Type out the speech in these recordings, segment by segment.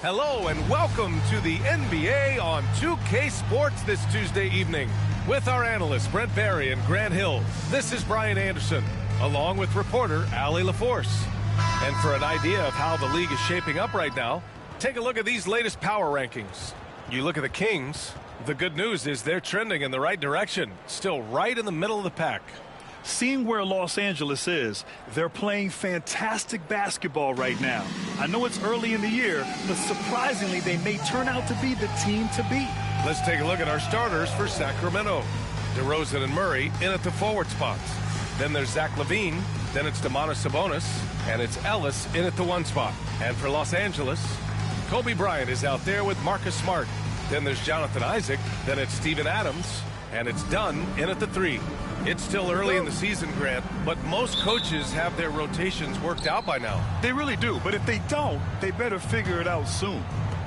Hello and welcome to the NBA on 2K Sports this Tuesday evening with our analysts Brent Barry and Grant Hill. This is Brian Anderson, along with reporter Allie LaForce. And for an idea of how the league is shaping up right now, take a look at these latest power rankings. You look at the Kings, the good news is they're trending in the right direction, still right in the middle of the pack. Seeing where Los Angeles is, they're playing fantastic basketball right now. I know it's early in the year, but surprisingly, they may turn out to be the team to beat. Let's take a look at our starters for Sacramento. DeRozan and Murray in at the forward spots. Then there's Zach Lavine, then it's Domantas Sabonis, and it's Ellis in at the 1 spot. And for Los Angeles, Kobe Bryant is out there with Marcus Smart. Then there's Jonathan Isaac, then it's Steven Adams, and it's Dunn in at the 3. It's still early in the season, Grant, but most coaches have their rotations worked out by now. They really do, but if they don't, they better figure it out soon.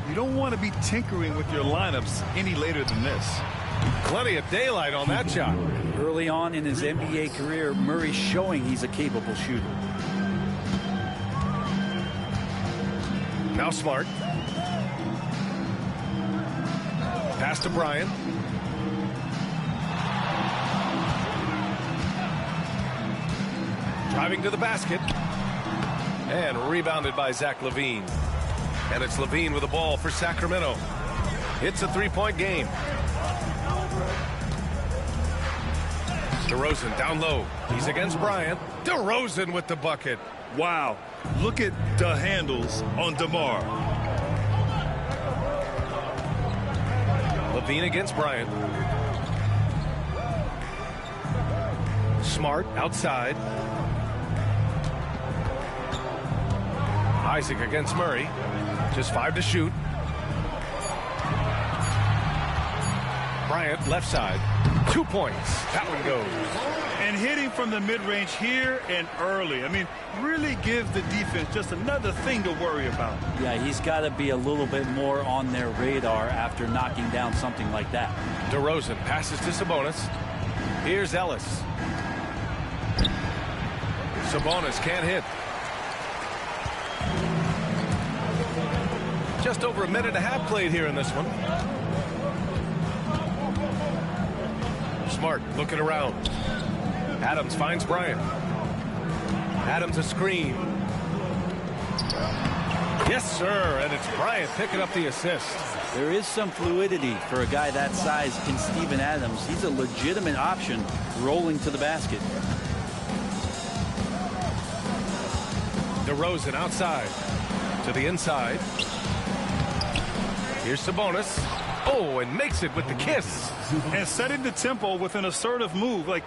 You don't want to be tinkering with your lineups any later than this. Plenty of daylight on that shot. Early on in his NBA career, Murray's showing he's a capable shooter. Now Smart. Pass to Bryant. Driving to the basket. And rebounded by Zach Lavine. And it's Lavine with the ball for Sacramento. It's a 3-point game. DeRozan down low. He's against Bryant. DeRozan with the bucket. Wow. Look at the handles on DeMar. Lavine against Bryant. Smart outside. Isaac against Murray. Just 5 to shoot. Bryant left side. 2 points. That one goes. And hitting from the mid-range here and early. I mean, really gives the defense just another thing to worry about. Yeah, he's got to be a little bit more on their radar after knocking down something like that. DeRozan passes to Sabonis. Here's Ellis. Sabonis can't hit. Just over a minute and a half played here in this one. Smart looking around. Adams finds Bryant. Adams a screen. Yes, sir, and it's Bryant picking up the assist. There is some fluidity for a guy that size in Steven Adams. He's a legitimate option rolling to the basket. DeRozan outside to the inside. Here's Sabonis. Oh, and makes it with the kiss. And setting the tempo with an assertive move. Like,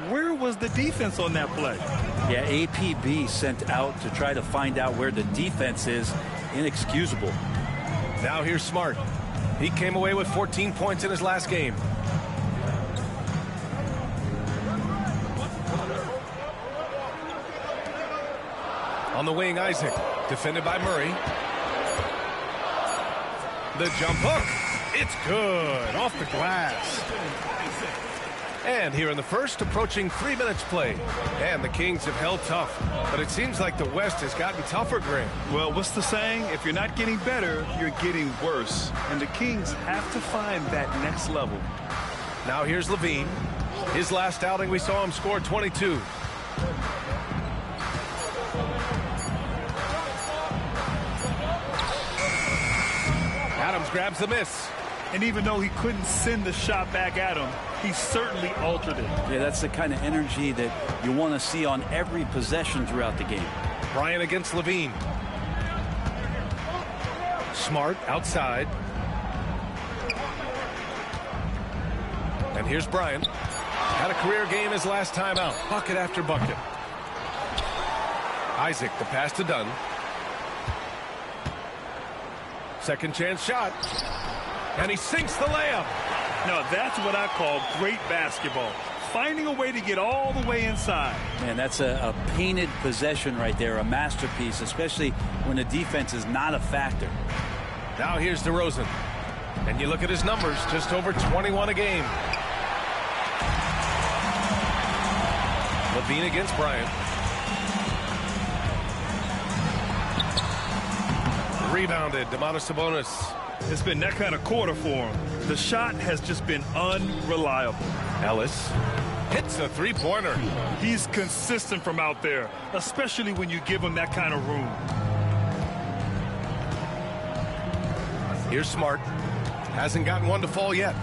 where was the defense on that play? Yeah, APB sent out to try to find out where the defense is. Inexcusable. Now here's Smart. He came away with 14 points in his last game. On the wing, Isaac. Defended by Murray. The jump hook. It's good. Off the glass. And here in the first, approaching 3 minutes played. And the Kings have held tough. But it seems like the West has gotten tougher, Grant. Well, what's the saying? If you're not getting better, you're getting worse. And the Kings have to find that next level. Now here's Lavine. His last outing, we saw him score 22. Adams grabs the miss. And even though he couldn't send the shot back at him, he certainly altered it. Yeah, that's the kind of energy that you want to see on every possession throughout the game. Bryant against Lavine. Smart outside. And here's Bryant. Had a career game his last time out. Bucket after bucket. Isaac, the pass to Dunn. Second chance shot. And he sinks the layup. Now, that's what I call great basketball. Finding a way to get all the way inside. Man, that's a painted possession right there, a masterpiece, especially when the defense is not a factor. Now here's DeRozan. And you look at his numbers, just over 21 a game. Lavine against Bryant. Rebounded, DeMar. It's been that kind of quarter for him. The shot has just been unreliable. Ellis hits a three-pointer. He's consistent from out there, especially when you give him that kind of room. Here's Smart. Hasn't gotten one to fall yet.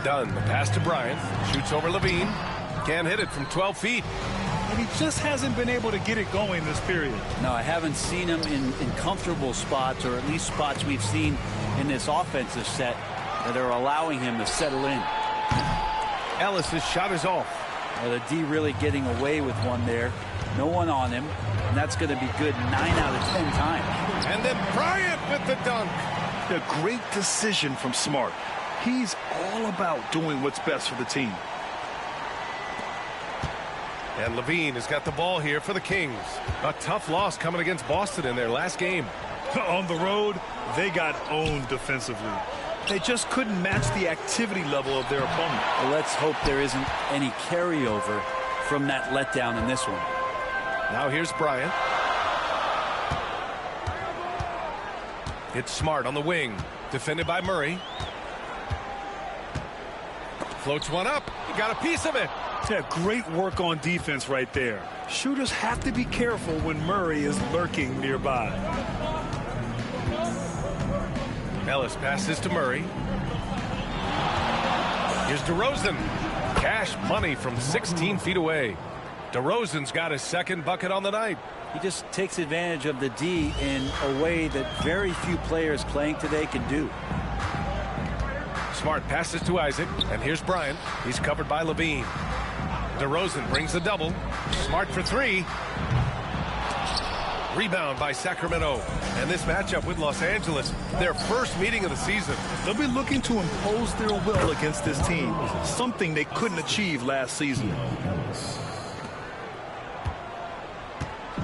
Dunn, the pass to Bryant. Shoots over Lavine. Can't hit it from 12 feet. And he just hasn't been able to get it going this period. No, I haven't seen him in comfortable spots, or at least spots we've seen in this offensive set that are allowing him to settle in. Ellis's shot is off. The D really getting away with one there. No one on him, and that's going to be good 9 out of 10 times. And then Bryant with the dunk. A great decision from Smart. He's all about doing what's best for the team. And Lavine has got the ball here for the Kings. A tough loss coming against Boston in their last game. On the road, they got owned defensively. They just couldn't match the activity level of their opponent. Well, let's hope there isn't any carryover from that letdown in this one. Now here's Bryant. It's Smart on the wing. Defended by Murray. Floats one up. He got a piece of it. Yeah, great work on defense right there. Shooters have to be careful when Murray is lurking nearby. Ellis passes to Murray. Here's DeRozan. Cash money from 16 feet away. DeRozan's got his second bucket on the night. He just takes advantage of the D in a way that very few players playing today can do. Smart passes to Isaac, and here's Bryant. He's covered by Lavine. DeRozan brings the double. Smart for three. Rebound by Sacramento. And this matchup with Los Angeles, their first meeting of the season. They'll be looking to impose their will against this team, something they couldn't achieve last season.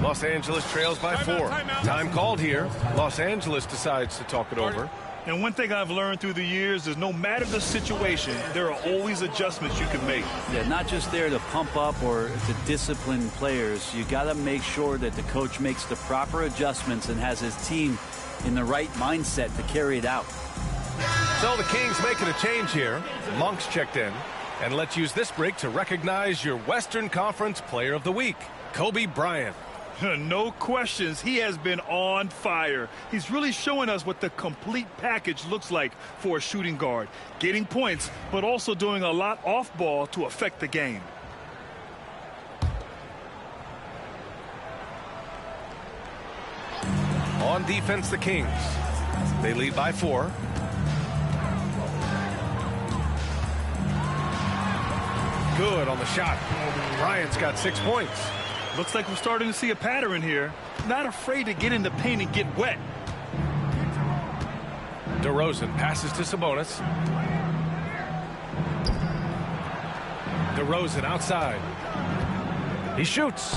Los Angeles trails by 4. Time called here. Los Angeles decides to talk it over. And one thing I've learned through the years is no matter the situation, there are always adjustments you can make. Yeah, not just there to pump up or to discipline players. You got to make sure that the coach makes the proper adjustments and has his team in the right mindset to carry it out. So the Kings making a change here. Monk's checked in. And let's use this break to recognize your Western Conference Player of the Week, Kobe Bryant. No questions. He has been on fire. He's really showing us what the complete package looks like for a shooting guard. Getting points, but also doing a lot off ball to affect the game. On defense, the Kings. They lead by 4. Good on the shot. Bryant's got 6 points. Looks like we're starting to see a pattern here. Not afraid to get in the paint and get wet. DeRozan passes to Sabonis. DeRozan outside. He shoots.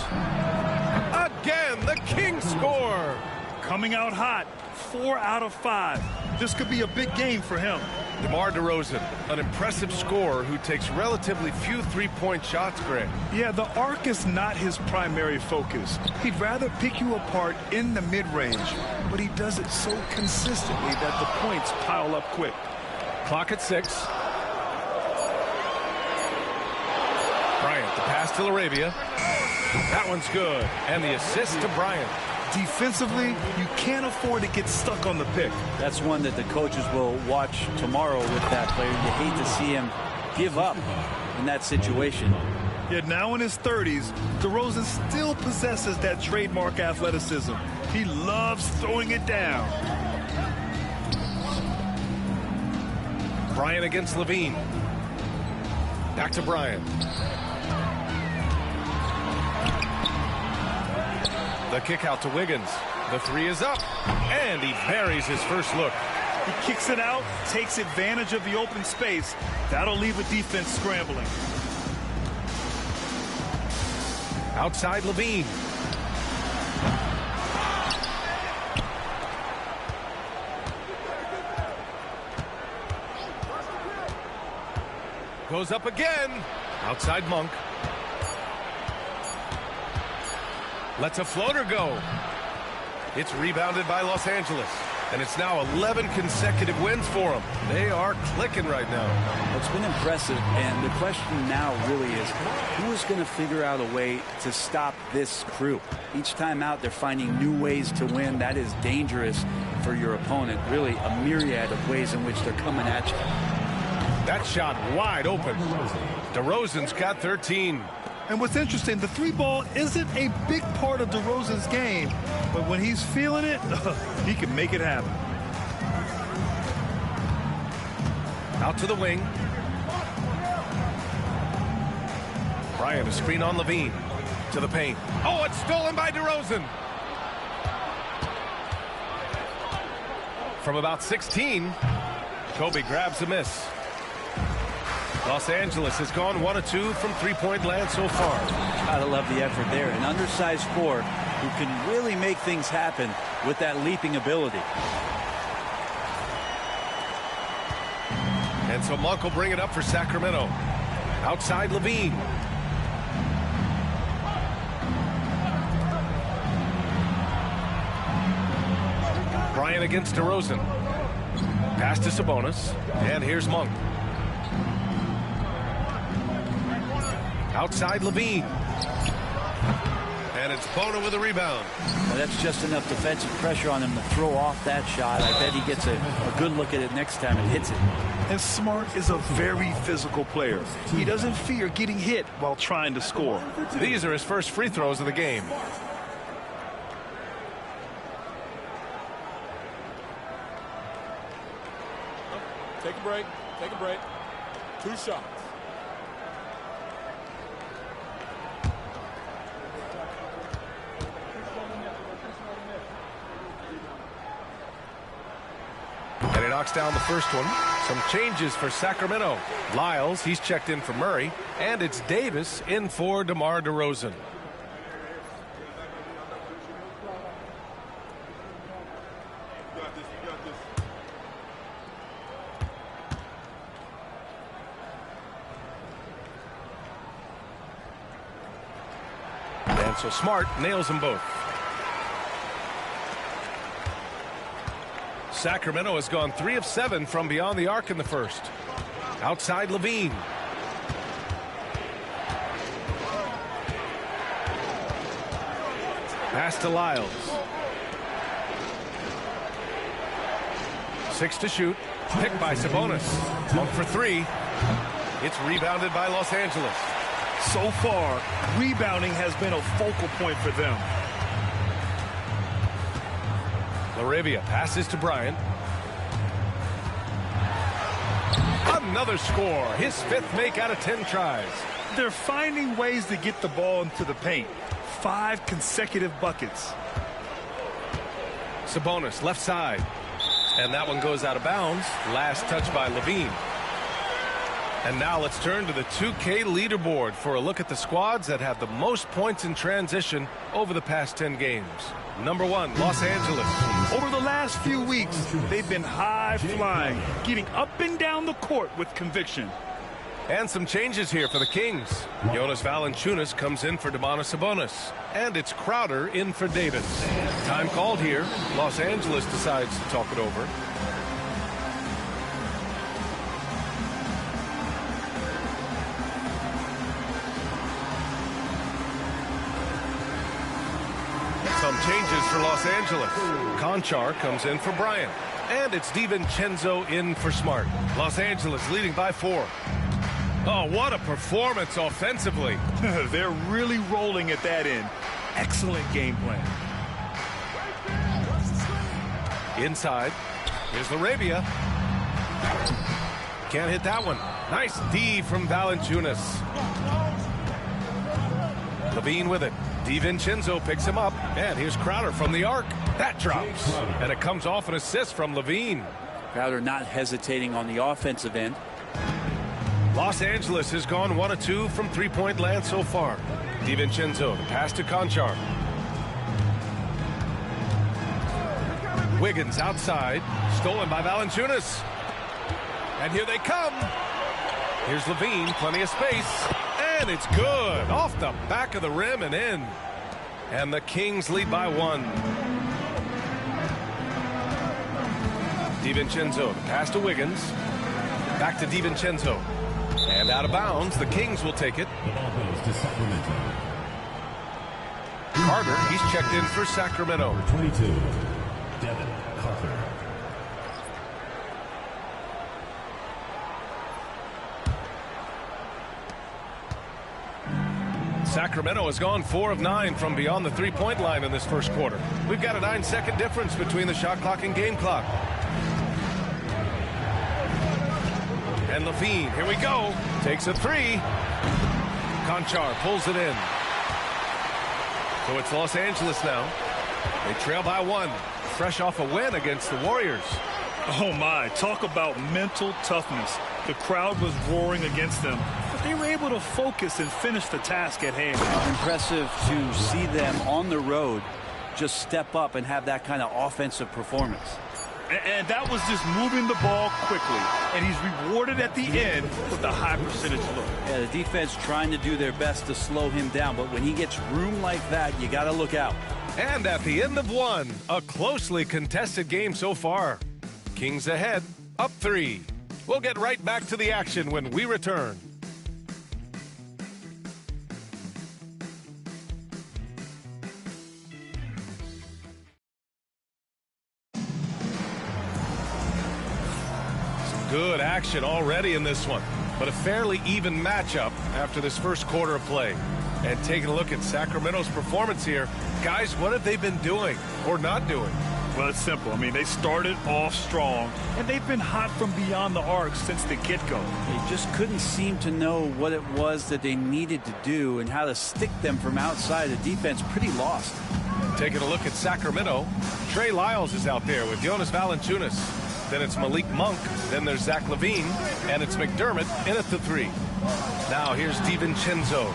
Again, the Kings score. Coming out hot, 4 out of 5. This could be a big game for him. DeMar DeRozan, an impressive scorer who takes relatively few three-point shots, Greg. Yeah, the arc is not his primary focus. He'd rather pick you apart in the mid-range, but he does it so consistently that the points pile up quick. Clock at 6. Bryant, the pass to Laravia. That one's good. And the assist to Bryant. Defensively, you can't afford to get stuck on the pick. That's one that the coaches will watch tomorrow with that player. You hate to see him give up in that situation. Yet now in his 30s, DeRozan still possesses that trademark athleticism. He loves throwing it down. Bryant against Lavine. Back to Bryant. The kick out to Wiggins. The three is up, and he buries his first look. He kicks it out, takes advantage of the open space. That'll leave a defense scrambling. Outside Lavine. Goes up again. Outside Monk. Lets a floater go. It's rebounded by Los Angeles. And it's now 11 consecutive wins for them. They are clicking right now. It's been impressive, and the question now really is, who is going to figure out a way to stop this crew? Each time out, they're finding new ways to win. That is dangerous for your opponent. Really, a myriad of ways in which they're coming at you. That shot wide open. DeRozan's got 13. And what's interesting, the three ball isn't a big part of DeRozan's game, but when he's feeling it, he can make it happen. Out to the wing. Bryant, a screen on Lavine. To the paint. Oh, it's stolen by DeRozan. From about 16, Kobe grabs a miss. Los Angeles has gone 1 of 2 from three-point land so far. Gotta love the effort there. An undersized four who can really make things happen with that leaping ability. And so Monk will bring it up for Sacramento. Outside Lavine. Bryant against DeRozan. Pass to Sabonis. And here's Monk. Outside Lavine. And it's Bona with a rebound. Well, that's just enough defensive pressure on him to throw off that shot. I bet he gets a good look at it next time and hits it. And Smart is a very physical player. He doesn't fear getting hit while trying to score. These are his first free throws of the game. Take a break. Take a break. 2 shots. And he knocks down the first one. Some changes for Sacramento. Lyles, he's checked in for Murray. And it's Davis in for DeMar DeRozan. And so Smart nails them both. Sacramento has gone 3 of 7 from beyond the arc in the first. Outside Lavine. Pass to Lyles. 6 to shoot. Picked by Sabonis. 1 for 3. It's rebounded by Los Angeles. So far, rebounding has been a focal point for them. LaRavia passes to Bryant. Another score. His 5th make out of 10 tries. They're finding ways to get the ball into the paint. 5 consecutive buckets. Sabonis left side. And that one goes out of bounds. Last touch by Lavine. And now let's turn to the 2K leaderboard for a look at the squads that have the most points in transition over the past 10 games. Number 1, Los Angeles. Over the last few weeks, they've been high-flying, getting up and down the court with conviction. And some changes here for the Kings. Jonas Valanciunas comes in for Domantas Sabonis. And it's Crowder in for Davis. Time called here. Los Angeles decides to talk it over. Some changes for Los Angeles. Conchar comes in for Bryant. And it's DiVincenzo in for Smart. Los Angeles leading by 4. Oh, what a performance offensively. They're really rolling at that end. Excellent game plan. Inside. Here's LaRavia. Can't hit that one. Nice D from Valanciunas. Lavine with it. DiVincenzo picks him up. And here's Crowder from the arc. That drops. And it comes off an assist from Lavine. Crowder not hesitating on the offensive end. Los Angeles has gone 1 of 2 from three-point land so far. DiVincenzo, the pass to Conchar. Wiggins outside. Stolen by Valanciunas. And here they come. Here's Lavine, plenty of space. And it's good. Off the back of the rim and in. And the Kings lead by 1. DiVincenzo, pass to Wiggins. Back to DiVincenzo. And out of bounds, the Kings will take it. The ball goes to Sacramento. Carter, he's checked in for Sacramento. 22, Devin Carter. Sacramento has gone 4 of 9 from beyond the three-point line in this first quarter. We've got a 9-second difference between the shot clock and game clock. And Lavine, here we go. Takes a three. Conchar pulls it in. So it's Los Angeles now. They trail by 1. Fresh off a win against the Warriors. Oh my, talk about mental toughness. The crowd was roaring against them, but they were able to focus and finish the task at hand. Impressive to see them on the road just step up and have that kind of offensive performance. And that was just moving the ball quickly, and he's rewarded at the end with a high percentage look. Yeah, the defense trying to do their best to slow him down, but when he gets room like that, you got to look out. And at the end of 1, a closely contested game so far. Kings ahead, up 3. We'll get right back to the action when we return. Some good action already in this one, but a fairly even matchup after this first quarter of play. And taking a look at Sacramento's performance here, guys, what have they been doing or not doing? Well, it's simple. I mean, they started off strong, and they've been hot from beyond the arc since the get-go. They just couldn't seem to know what it was that they needed to do and how to stick them from outside. The defense pretty lost. Taking a look at Sacramento, Trey Lyles is out there with Jonas Valanciunas. Then it's Malik Monk. Then there's Zach Lavine, and it's McDermott in at the 3. Now here's DiVincenzo.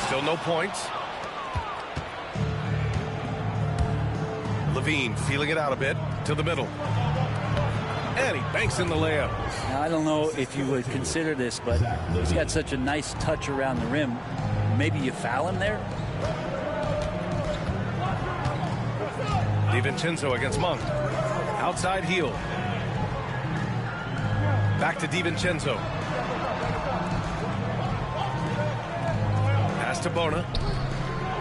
Still no points. Lavine feeling it out a bit to the middle. And he banks in the layup. Now, I don't know if you would consider this, but he's got such a nice touch around the rim. Maybe you foul him there? DiVincenzo against Monk. Outside heel. Back to DiVincenzo. Pass to Bona.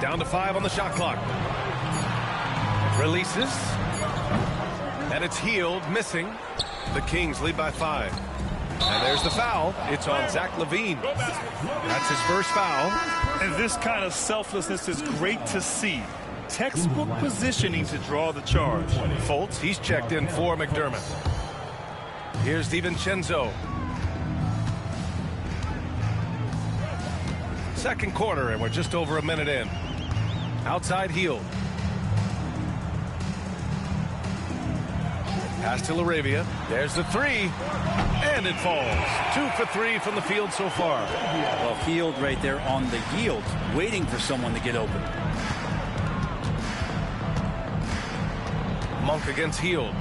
Down to 5 on the shot clock. Releases. And it's healed, missing. The Kings lead by 5. And there's the foul. It's on Zach Lavine. That's his first foul. And this kind of selflessness is great to see. Textbook positioning to draw the charge. Fultz, he's checked in for McDermott. Here's DiVincenzo. Second quarter, and we're just over a minute in. Outside heel. Pass to LaRavia. There's the 3. And it falls. 2 for 3 from the field so far. Well, Hield right there on the yield, waiting for someone to get open. Monk against Hield.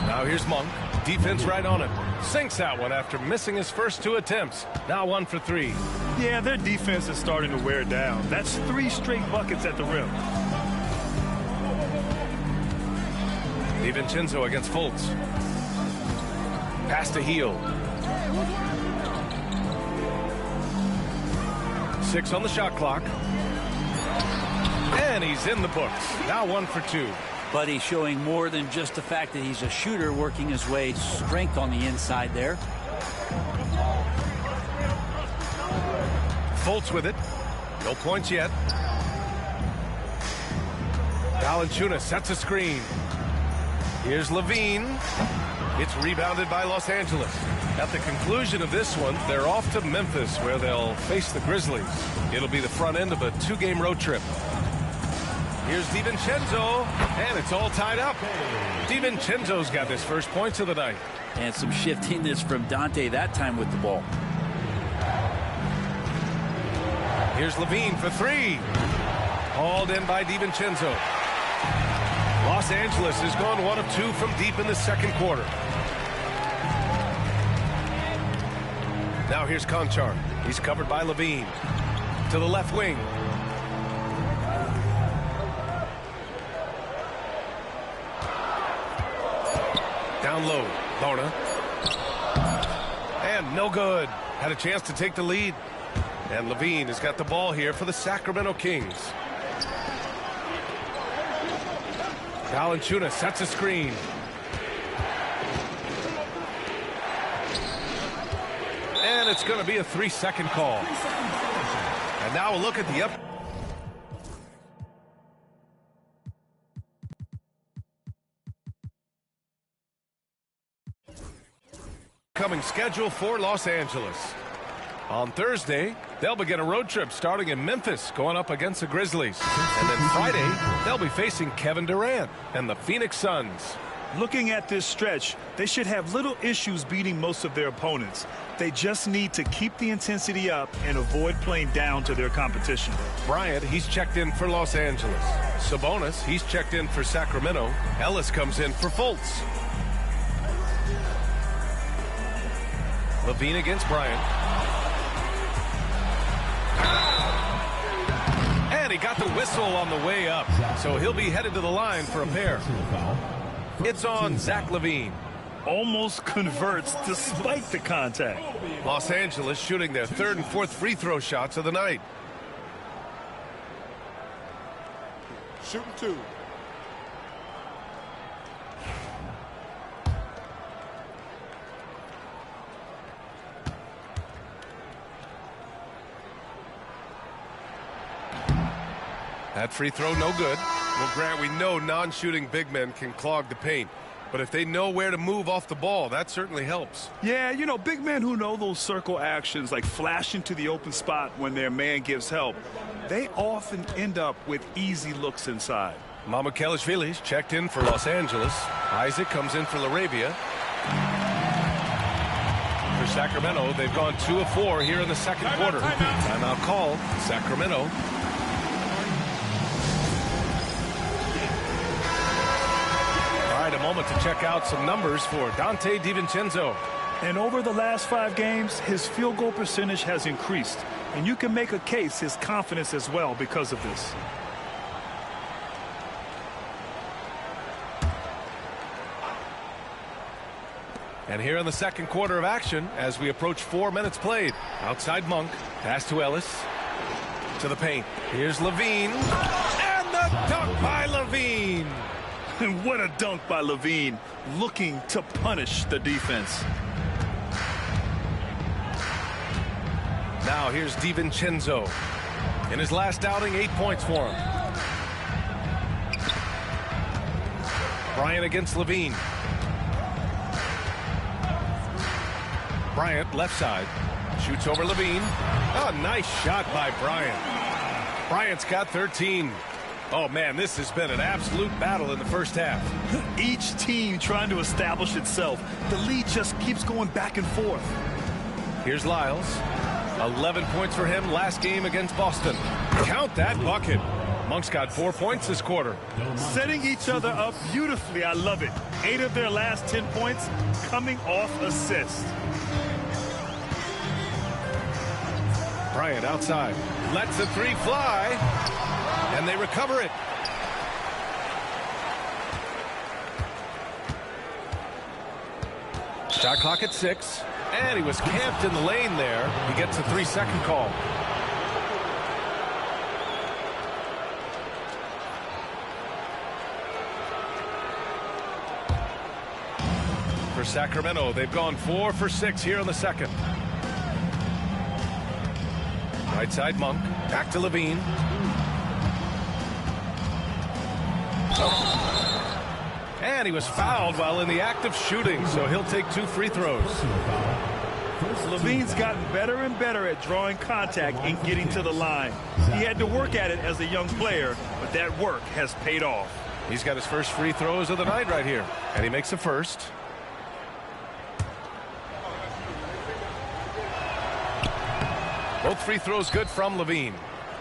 Now here's Monk. Defense right on it. Sinks that one after missing his first 2 attempts. Now 1 for 3. Yeah, their defense is starting to wear down. That's 3 straight buckets at the rim. DiVincenzo against Fultz. Pass to Hield. 6 on the shot clock. And he's in the books. Now 1 for 2. But he's showing more than just the fact that he's a shooter, working his way strength on the inside there. Fultz with it. No points yet. Valanciunas sets a screen. Here's Lavine. It's rebounded by Los Angeles. At the conclusion of this one, they're off to Memphis, where they'll face the Grizzlies. It'll be the front end of a 2-game road trip. Here's DiVincenzo, and it's all tied up. DiVincenzo's got his first points of the night. And some shiftiness from Dante that time with the ball. Here's Lavine for 3. Hauled in by DiVincenzo. Los Angeles has gone 1 of 2 from deep in the second quarter. Now here's Conchar. He's covered by Lavine. To the left wing. Down low. Bona. And no good. Had a chance to take the lead. And Lavine has got the ball here for the Sacramento Kings. Valanciunas sets a screen. And it's going to be a 3-second call. And now a look at the upcoming schedule for Los Angeles. On Thursday, they'll begin a road trip starting in Memphis, going up against the Grizzlies. And then Friday, they'll be facing Kevin Durant and the Phoenix Suns. Looking at this stretch, they should have little issues beating most of their opponents. They just need to keep the intensity up and avoid playing down to their competition. Bryant, he's checked in for Los Angeles. Sabonis, he's checked in for Sacramento. Ellis comes in for Fultz. Lavine against Bryant. And he got the whistle on the way up, so he'll be headed to the line for a pair. It's on Zach Lavine. Almost converts despite the contact. Los Angeles shooting their third and fourth free throw shots of the night. Shooting 2. That free throw, no good. Well, Grant, we know non-shooting big men can clog the paint. But if they know where to move off the ball, that certainly helps. Yeah, you know, big men who know those circle actions, like flashing to the open spot when their man gives help, they often end up with easy looks inside. Mamba Kelishvili's checked in for Los Angeles. Isaac comes in for LaRavia. For Sacramento, they've gone 2 of 4 here in the second quarter. Timeout call, Sacramento. A moment to check out some numbers for Dante DiVincenzo. And over the last 5 games, his field goal percentage has increased. And you can make a case his confidence as well because of this. And here in the second quarter of action, as we approach 4 minutes played. Outside Monk, pass to Ellis. To the paint. Here's Lavine. And the dunk by Lavine. And what a dunk by Lavine, looking to punish the defense. Now here's DiVincenzo. In his last outing, 8 points for him. Bryant against Lavine. Bryant, left side. Shoots over Lavine. Oh, nice shot by Bryant. Bryant's got 13. Oh, man, this has been an absolute battle in the first half. Each team trying to establish itself. The lead just keeps going back and forth. Here's Lyles. 11 points for him last game against Boston. Count that bucket. Monk's got 4 points this quarter. Setting each other up beautifully. I love it. 8 of their last 10 points coming off assists. Bryant outside. Lets the 3 fly. And they recover it. Shot clock at 6. And he was camped in the lane there. He gets a 3-second call. For Sacramento, they've gone 4 for 6 here in the second. Right side Monk. Back to Lavine. And he was fouled while in the act of shooting, so he'll take 2 free throws. Lavine's gotten better and better at drawing contact and getting to the line. He had to work at it as a young player, but that work has paid off. He's got his first free throws of the night right here, and he makes the first. Both free throws good from Lavine.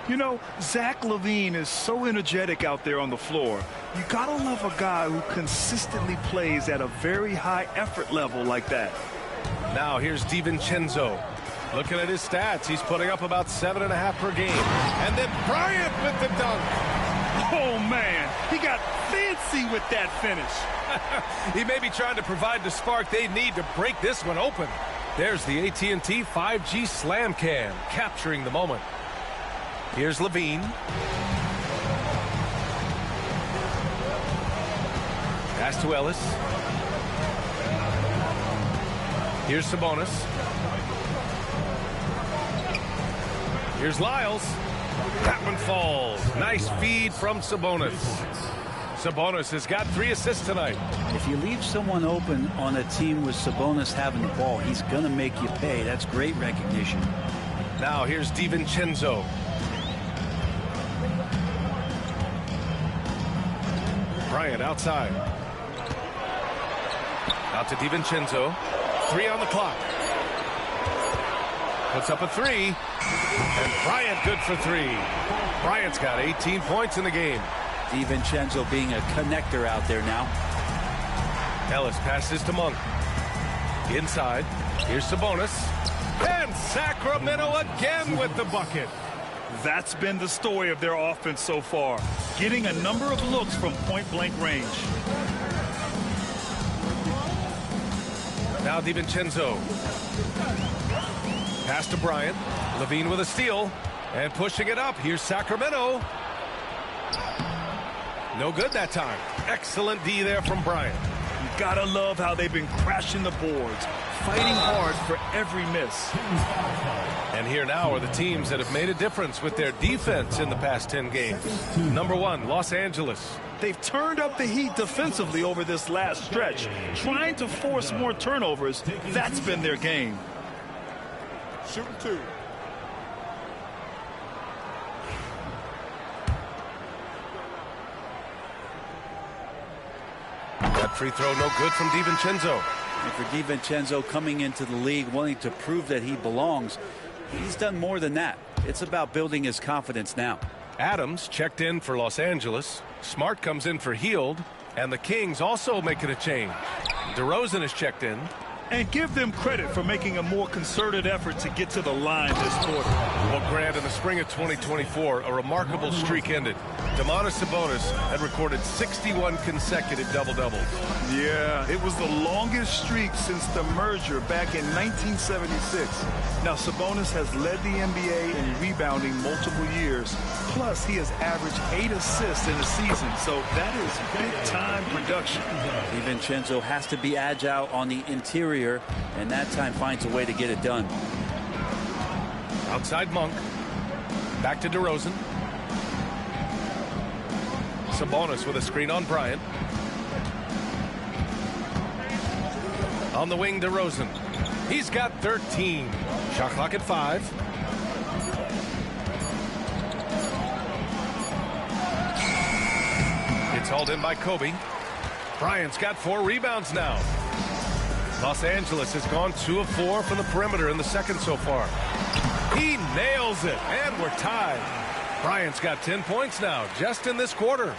You know, Zach Lavine is so energetic out there on the floor. You gotta love a guy who consistently plays at a very high effort level like that. Now here's DiVincenzo. Looking at his stats, he's putting up about 7.5 per game. And then Bryant with the dunk. Oh, man, he got fancy with that finish. He may be trying to provide the spark they need to break this one open. There's the AT&T 5G Slam Cam, capturing the moment. Here's Lavine. Pass to Ellis. Here's Sabonis. Here's Lyles. That one falls. Nice feed from Sabonis. Sabonis has got 3 assists tonight. If you leave someone open on a team with Sabonis having the ball, he's going to make you pay. That's great recognition. Now here's DiVincenzo. Bryant outside. Out to DiVincenzo. 3 on the clock. Puts up a 3. And Bryant good for 3. Bryant's got 18 points in the game. DiVincenzo being a connector out there now. Ellis passes to Monk. Inside. Here's Sabonis. And Sacramento again with the bucket. That's been the story of their offense so far. Getting a number of looks from point-blank range. Now DiVincenzo. Pass to Bryant. Lavine with a steal. And pushing it up. Here's Sacramento. No good that time. Excellent D there from Bryant. You gotta love how they've been crashing the boards, fighting hard for every miss. And here now are the teams that have made a difference with their defense in the past 10 games. Number 1, Los Angeles. They've turned up the heat defensively over this last stretch, trying to force more turnovers. That's been their game. Shooting 2. That free throw no good from DiVincenzo. And for DiVincenzo coming into the league wanting to prove that he belongs, he's done more than that. It's about building his confidence now. Adams checked in for Los Angeles. Smart comes in for Hield. And the Kings also making a change. DeRozan is checked in. And give them credit for making a more concerted effort to get to the line this quarter. Well, Grant, in the spring of 2024, a remarkable streak ended. DeMar Sabonis had recorded 61 consecutive double-doubles. Yeah, it was the longest streak since the merger back in 1976. Now, Sabonis has led the NBA in rebounding multiple years. Plus, he has averaged 8 assists in a season, so that is big-time production. DiVincenzo has to be agile on the interior, and that time finds a way to get it done. Outside Monk. Back to DeRozan. Sabonis with a screen on Bryant. On the wing, DeRozan. He's got 13. Shot clock at 5. It's hauled in by Kobe. Bryant's got 4 rebounds now. Los Angeles has gone 2 of 4 from the perimeter in the second so far. He nails it, and we're tied. Bryant's got 10 points now, just in this quarter.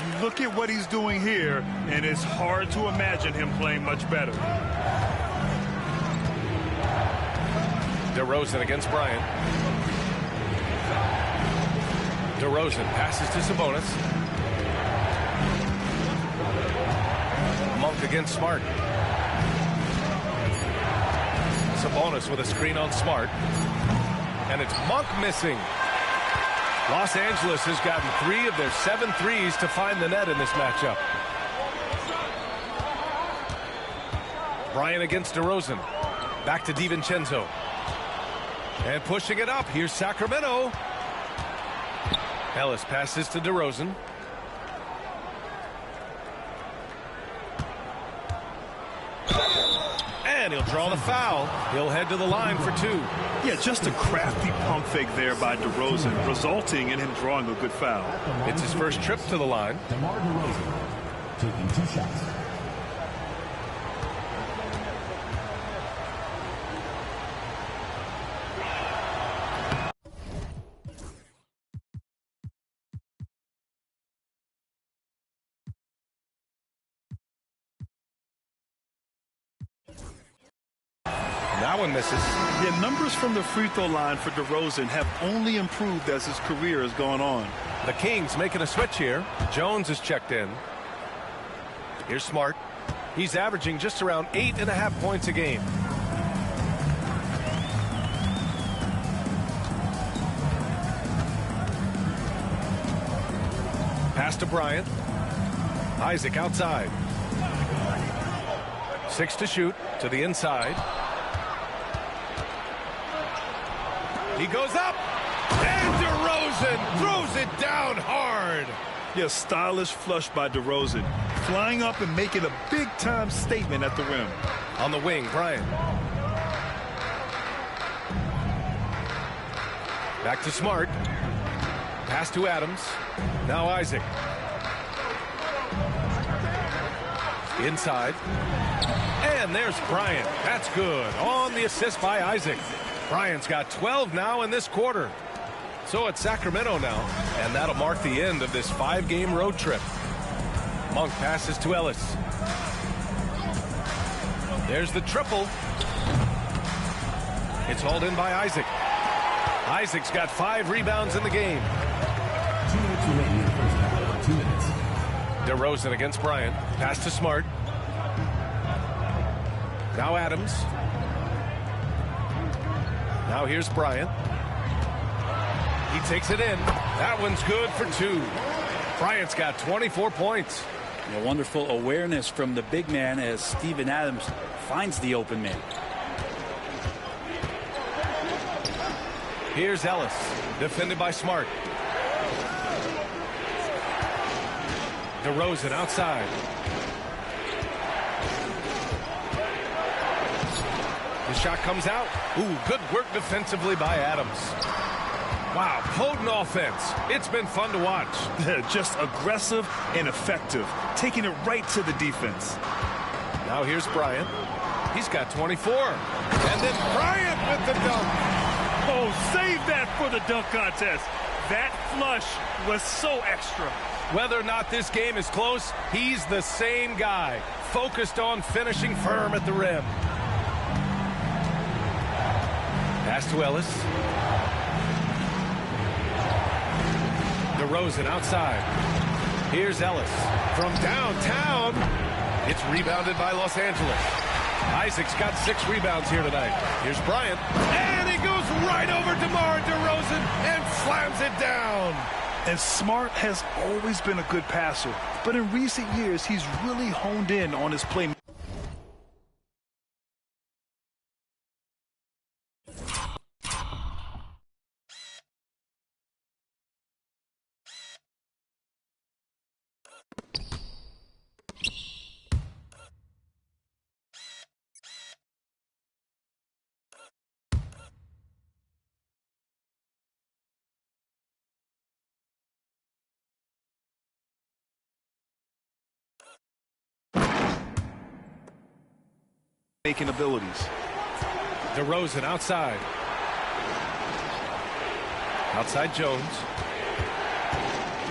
You look at what he's doing here, and it's hard to imagine him playing much better. DeRozan against Bryant. DeRozan passes to Sabonis. Monk against Smart. Sabonis with a screen on Smart. And it's Monk missing. Los Angeles has gotten 3 of their 7 threes to find the net in this matchup. Bryant against DeRozan. Back to DiVincenzo. And pushing it up. Here's Sacramento. Ellis passes to DeRozan. And he'll draw the foul. He'll head to the line for 2. Yeah, just a crafty pump fake there by DeRozan, resulting in him drawing a good foul. It's his first trip to the line. DeMar DeRozan taking 2 shots. That one misses. Yeah, numbers from the free throw line for DeRozan have only improved as his career has gone on. The Kings making a switch here. Jones is checked in. Here's Smart. He's averaging just around 8.5 points a game. Pass to Bryant. Isaac outside. 6 to shoot to the inside. He goes up. And DeRozan throws it down hard. Yeah, stylish flush by DeRozan. Flying up and making a big-time statement at the rim. On the wing, Bryant. Back to Smart. Pass to Adams. Now Isaac. Inside. And there's Bryant. That's good. On the assist by Isaac. Bryant's got 12 now in this quarter. So it's Sacramento now, and that'll mark the end of this 5-game road trip. Monk passes to Ellis. There's the triple. It's hauled in by Isaac. Isaac's got 5 rebounds in the game. 2 minutes remaining in the first half. 2 minutes. DeRozan against Bryant. Pass to Smart. Now Adams. Now here's Bryant. He takes it in. That one's good for 2. Bryant's got 24 points. A wonderful awareness from the big man as Steven Adams finds the open man. Here's Ellis, defended by Smart. DeRozan outside. The shot comes out. Ooh, good work defensively by Adams. Wow, potent offense. It's been fun to watch. Just aggressive and effective, taking it right to the defense. Now here's Bryant. He's got 24. And then Bryant with the dunk. Oh, save that for the dunk contest. That flush was so extra. Whether or not this game is close, he's the same guy, focused on finishing firm at the rim. Pass to Ellis. DeRozan outside. Here's Ellis from downtown. It's rebounded by Los Angeles. Isaac's got 6 rebounds here tonight. Here's Bryant. And he goes right over DeMar DeRozan and slams it down. And Smart has always been a good passer, but in recent years, he's really honed in on his play. Making abilities. DeRozan outside. Outside Jones.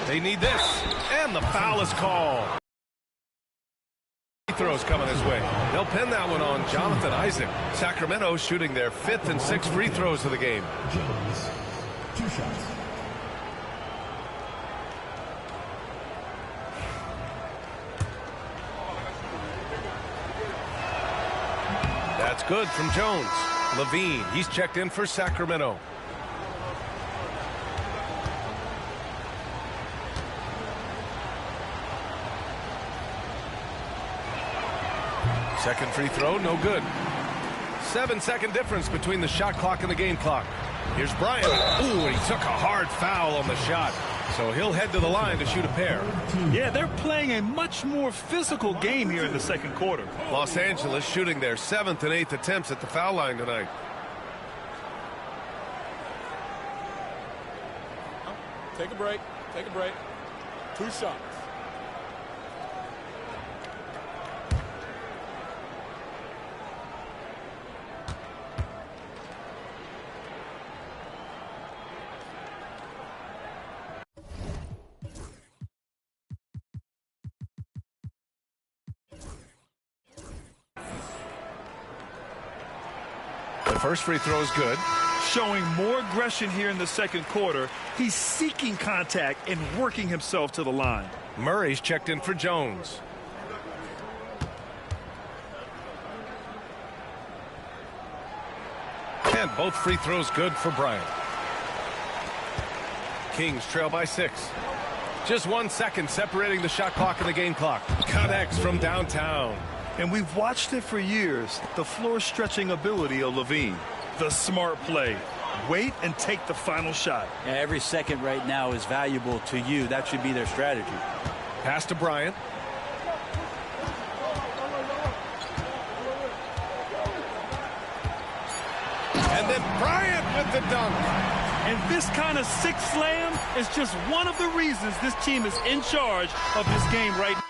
They need this. And the foul is called. Free throws coming his way. They'll pin that one on Jonathan Isaac. Sacramento shooting their 5th and 6th free throws of the game. Jones. 2 shots. That's good from Jones. Lavine, he's checked in for Sacramento. Second free throw, no good. 7-second difference between the shot clock and the game clock. Here's Bryant. Ooh, and he took a hard foul on the shot. So he'll head to the line to shoot a pair. Yeah, they're playing a much more physical game here in the second quarter. Los Angeles shooting their 7th and 8th attempts at the foul line tonight. Take a break. Take a break. 2 shots. The first free throw is good. showing more aggression here in the second quarter. He's seeking contact and working himself to the line. Murray's checked in for Jones. And both free throws good for Bryant. Kings trail by 6. Just 1 second separating the shot clock and the game clock. Connects from downtown. And we've watched it for years. The floor stretching ability of Lavine. The smart play. Wait and take the final shot. Yeah, every second right now is valuable to you. That should be their strategy. Pass to Bryant. And then Bryant with the dunk. And this kind of sick slam is just one of the reasons this team is in charge of this game right now.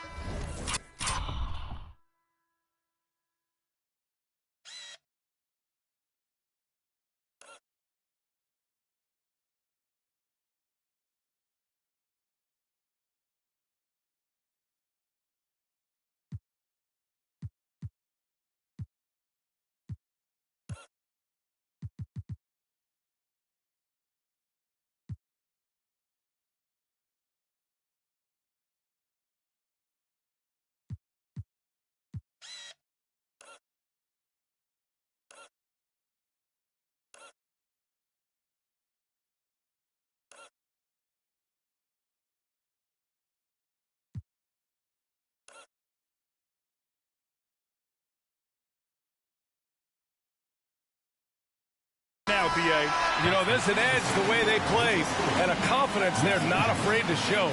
Now, B.A. You know, there's an edge the way they play and a confidence they're not afraid to show.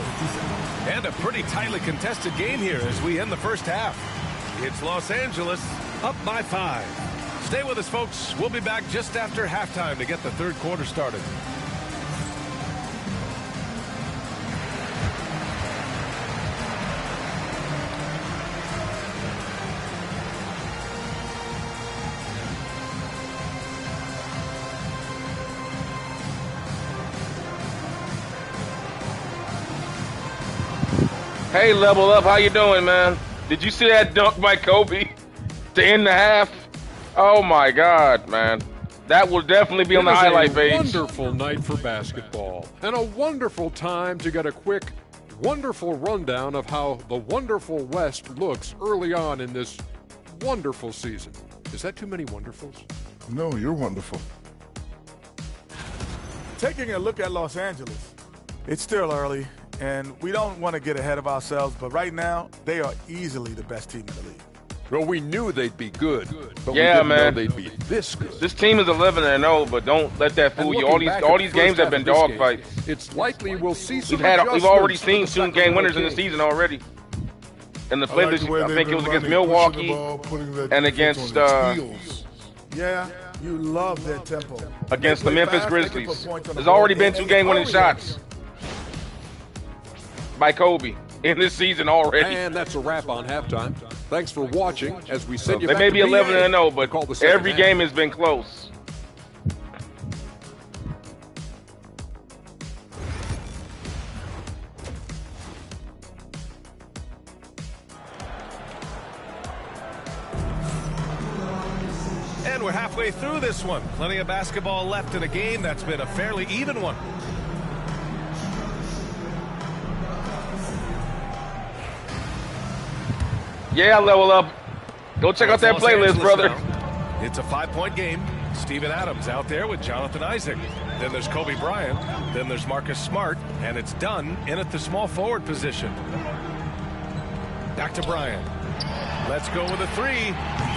And a pretty tightly contested game here as we end the first half. It's Los Angeles up by 5. Stay with us, folks. We'll be back just after halftime to get the third quarter started. Hey, Level Up, how you doing, man? Did you see that dunk by Kobe to end the half? Oh my God, man. That will definitely be on the highlight page. It was a wonderful night for basketball and a wonderful time to get a quick, wonderful rundown of how the wonderful West looks early on in this wonderful season. Is that too many wonderfuls? No, you're wonderful. Taking a look at Los Angeles, it's still early, and we don't want to get ahead of ourselves, but right now, they are easily the best team in the league. Well, we knew they'd be good, but Yeah, we didn't man. know they'd be this good. This team is 11-0, but don't let that fool And you. looking back All at these the first games have half been of this game, dogfights. It's likely we'll see some We've already adjustments seen for the 2 game Sacramento winners in the Kings. season already. And the I play like this, the way I they've think it been was against running, pushing the Milwaukee ball, putting that and defense against on its heels. Yeah, you love their tempo. against the They play Memphis fast, they can Grizzlies. put points on the There's already board, been and 2 they game winning hurry shots by Kobe in this season already. And that's a wrap on halftime. Thanks for watching as we send you They back may to be 11-0, Call the but second every half. game has been close. And we're halfway through this one. Plenty of basketball left in a game that's been a fairly even one. Yeah, Level Up. Go check out that Los playlist, Angeles brother. now. It's a 5-point game. Steven Adams out there with Jonathan Isaac. Then there's Kobe Bryant. Then there's Marcus Smart. And it's Dunn in at the small forward position. Back to Bryant. Let's go with a 3.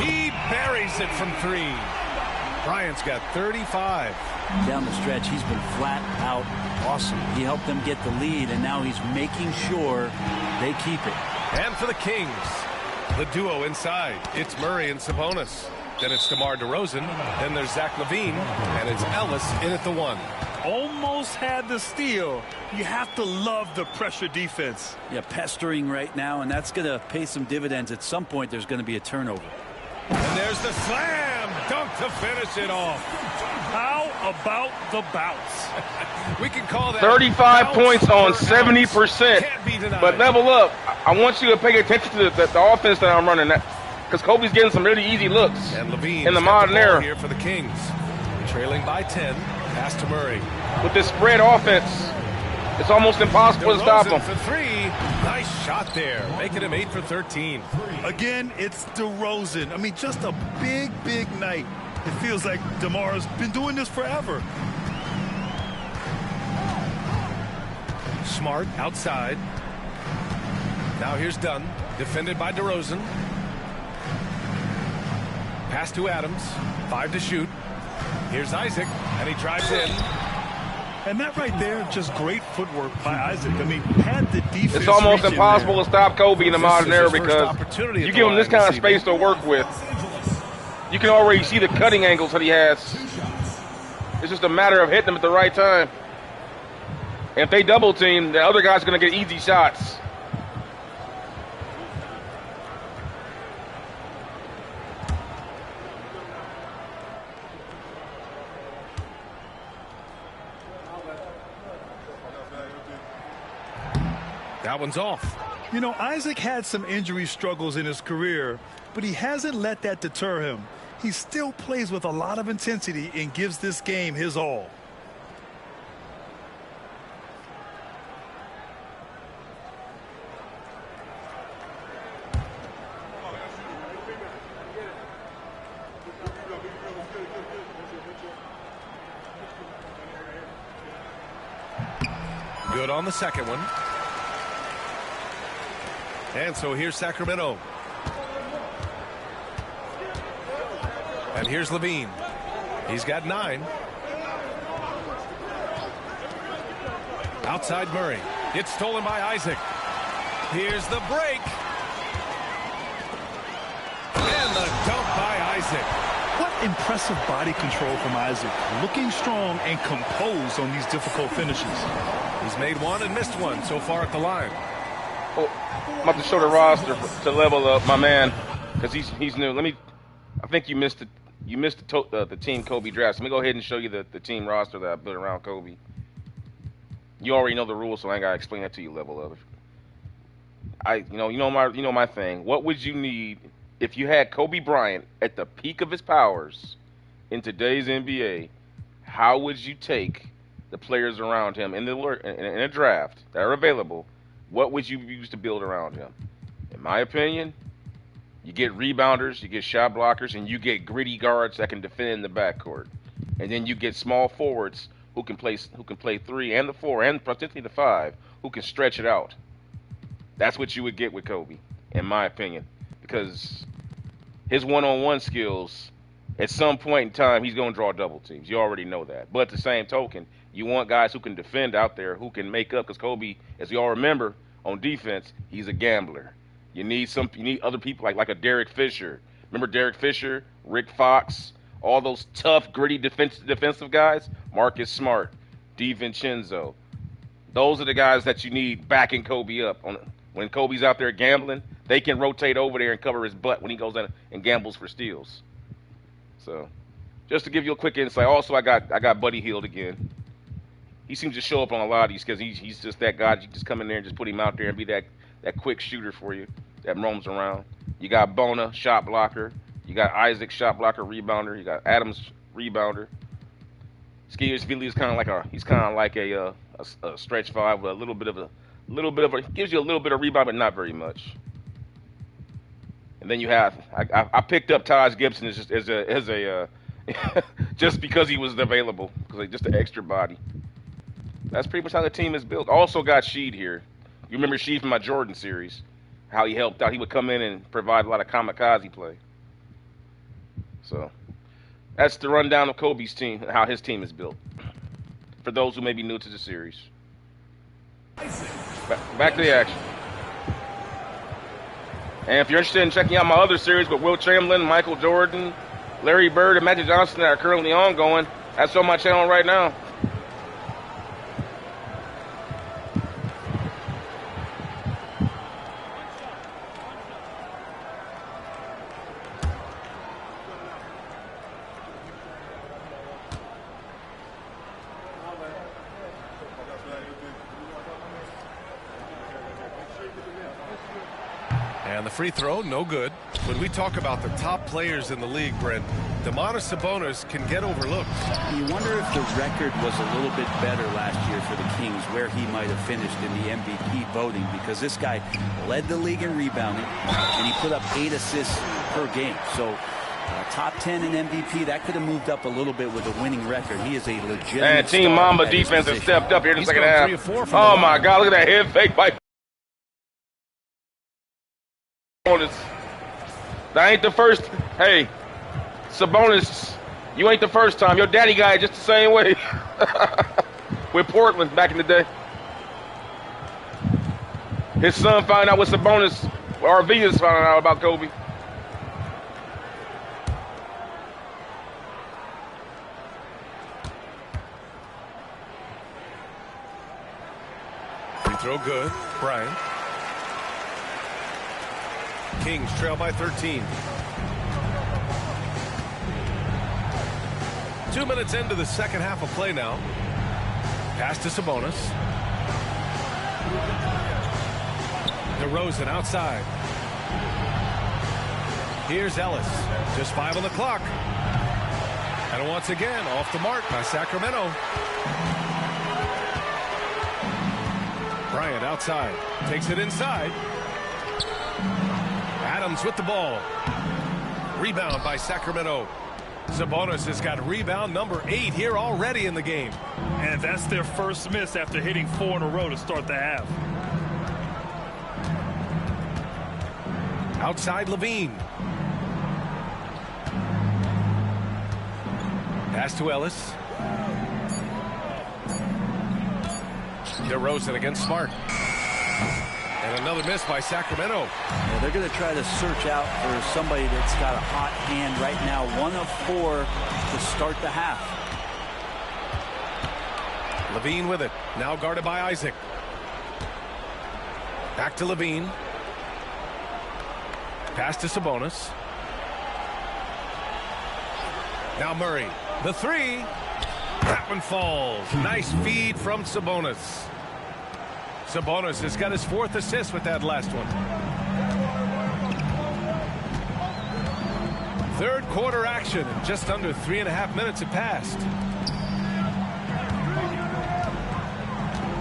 He buries it from 3. Bryant's got 35. Down the stretch, he's been flat out awesome. He helped them get the lead, and now he's making sure they keep it. And for the Kings, the duo inside. It's Murray and Sabonis. Then it's DeMar DeRozan. Then there's Zach Lavine. And it's Ellis in at the 1. Almost had the steal. You have to love the pressure defense. Yeah, pestering right now, and that's going to pay some dividends. At some point, there's going to be a turnover. And there's the slam dunk to finish it off. How about the bounce? We can call that 35 bounce points on per 70%. ounce. Can't be denied. But Level Up, I want you to pay attention to the offense that I'm running, because Kobe's getting some really easy looks And Lavine in the modern era. here for the Kings. Trailing by 10. Pass to Murray. With this spread offense, it's almost impossible to stop DeRozan him. for three. Nice shot there, making him 8 for 13. Again, it's DeRozan. I mean, just a big, big night. It feels like DeMar's been doing this forever. Smart outside. Now here's Dunn, defended by DeRozan. Pass to Adams, 5 to shoot. Here's Isaac, and he drives in. And that right there, just great footwork by Isaac. I mean, had the defense. It's almost reach in impossible there. to stop Kobe in the modern era because you give him this kind of space to work with. You can already see the cutting angles that he has. It's just a matter of hitting them at the right time. And if they double team, the other guy's going to get easy shots. That one's off. You know, Isaac had some injury struggles in his career, but he hasn't let that deter him. He still plays with a lot of intensity and gives this game his all. Good on the second one. And so here's Sacramento. And here's Lavine. He's got 9. Outside Murray. It's stolen by Isaac. Here's the break. And the dunk by Isaac. What impressive body control from Isaac. Looking strong and composed on these difficult finishes. He's made 1 and missed 1 so far at the line. Oh, I'm about to show the roster to level up my man because he's new. I think you missed the team Kobe drafts. Let me go ahead and show you the team roster that I built around Kobe. You already know the rules, so I ain't gotta explain that to you. Level up. You know my thing. What would you need if you had Kobe Bryant at the peak of his powers in today's NBA? How would you take the players around him in a draft that are available? What would you use to build around him? In my opinion, you get rebounders, you get shot blockers, and you get gritty guards that can defend in the backcourt. And then you get small forwards who can play 3 and the 4 and particularly the 5 who can stretch it out. That's what you would get with Kobe, in my opinion, because his one-on-one skills, at some point in time, he's going to draw double teams. You already know that. But at the same token, you want guys who can defend out there, who can make up, because Kobe, as we all remember, on defense, he's a gambler. You need other people like a Derek Fisher. Remember Derek Fisher, Rick Fox, all those tough, gritty defensive guys? Marcus Smart, DiVincenzo. Those are the guys that you need backing Kobe up. When Kobe's out there gambling, they can rotate over there and cover his butt when he goes in and gambles for steals. So, just to give you a quick insight. Also, I got Buddy Hield again. He seems to show up on a lot of these because he's just that guy. You just come in there and just put him out there and be that quick shooter for you that roams around. You got Bona, shot blocker. You got Isaac, shot blocker, rebounder. You got Adams, rebounder. Skiers-Vili is kind of like a stretch 5 with a little bit of a gives you a little bit of rebound, but not very much. And then you have I picked up Taj Gibson as a just because he was available, because just an extra body. That's pretty much how the team is built. Also got Sheed here. You remember Sheed from my Jordan series, how he helped out. He would come in and provide a lot of kamikaze play. So that's the rundown of Kobe's team, how his team is built. For those who may be new to the series. Back to the action. And if you're interested in checking out my other series with Will Chamberlain, Michael Jordan, Larry Bird, and Magic Johnson that are currently ongoing, that's on my channel right now. And the free throw, no good. When we talk about the top players in the league, Brent, Domantas Sabonis can get overlooked. You wonder if the record was a little bit better last year for the Kings, where he might have finished in the MVP voting, because this guy led the league in rebounding, and he put up 8 assists per game. So top 10 in MVP, that could have moved up a little bit with a winning record. He is a legitimate And Team Mamba defense has stepped up here in the second half. Oh, my God, look at that head fake by Sabonis. That ain't the first. Hey, Sabonis, you ain't the first time. Your daddy guy just the same way with Portland back in the day. His son found out what Sabonis, or Arvidas found out about Kobe. Free throw good. Bryant. Kings trail by 13. 2 minutes into the second half of play now. Pass to Sabonis. DeRozan outside. Here's Ellis. Just 5 on the clock. And once again, off the mark by Sacramento. Bryant outside. Takes it inside. Adams with the ball. Rebound by Sacramento. Sabonis has got rebound number 8 here already in the game. And that's their first miss after hitting 4 in a row to start the half. Outside Lavine. Pass to Ellis. DeRozan against Smart. And another miss by Sacramento. Yeah, they're going to try to search out for somebody that's got a hot hand right now. 1 of 4 to start the half. Lavine with it. Now guarded by Isaac. Back to Lavine. Pass to Sabonis. Now Murray. The 3. That one falls. Nice feed from Sabonis. Sabonis has got his 4th assist with that last one. Third quarter action, and just under 3.5 minutes have passed.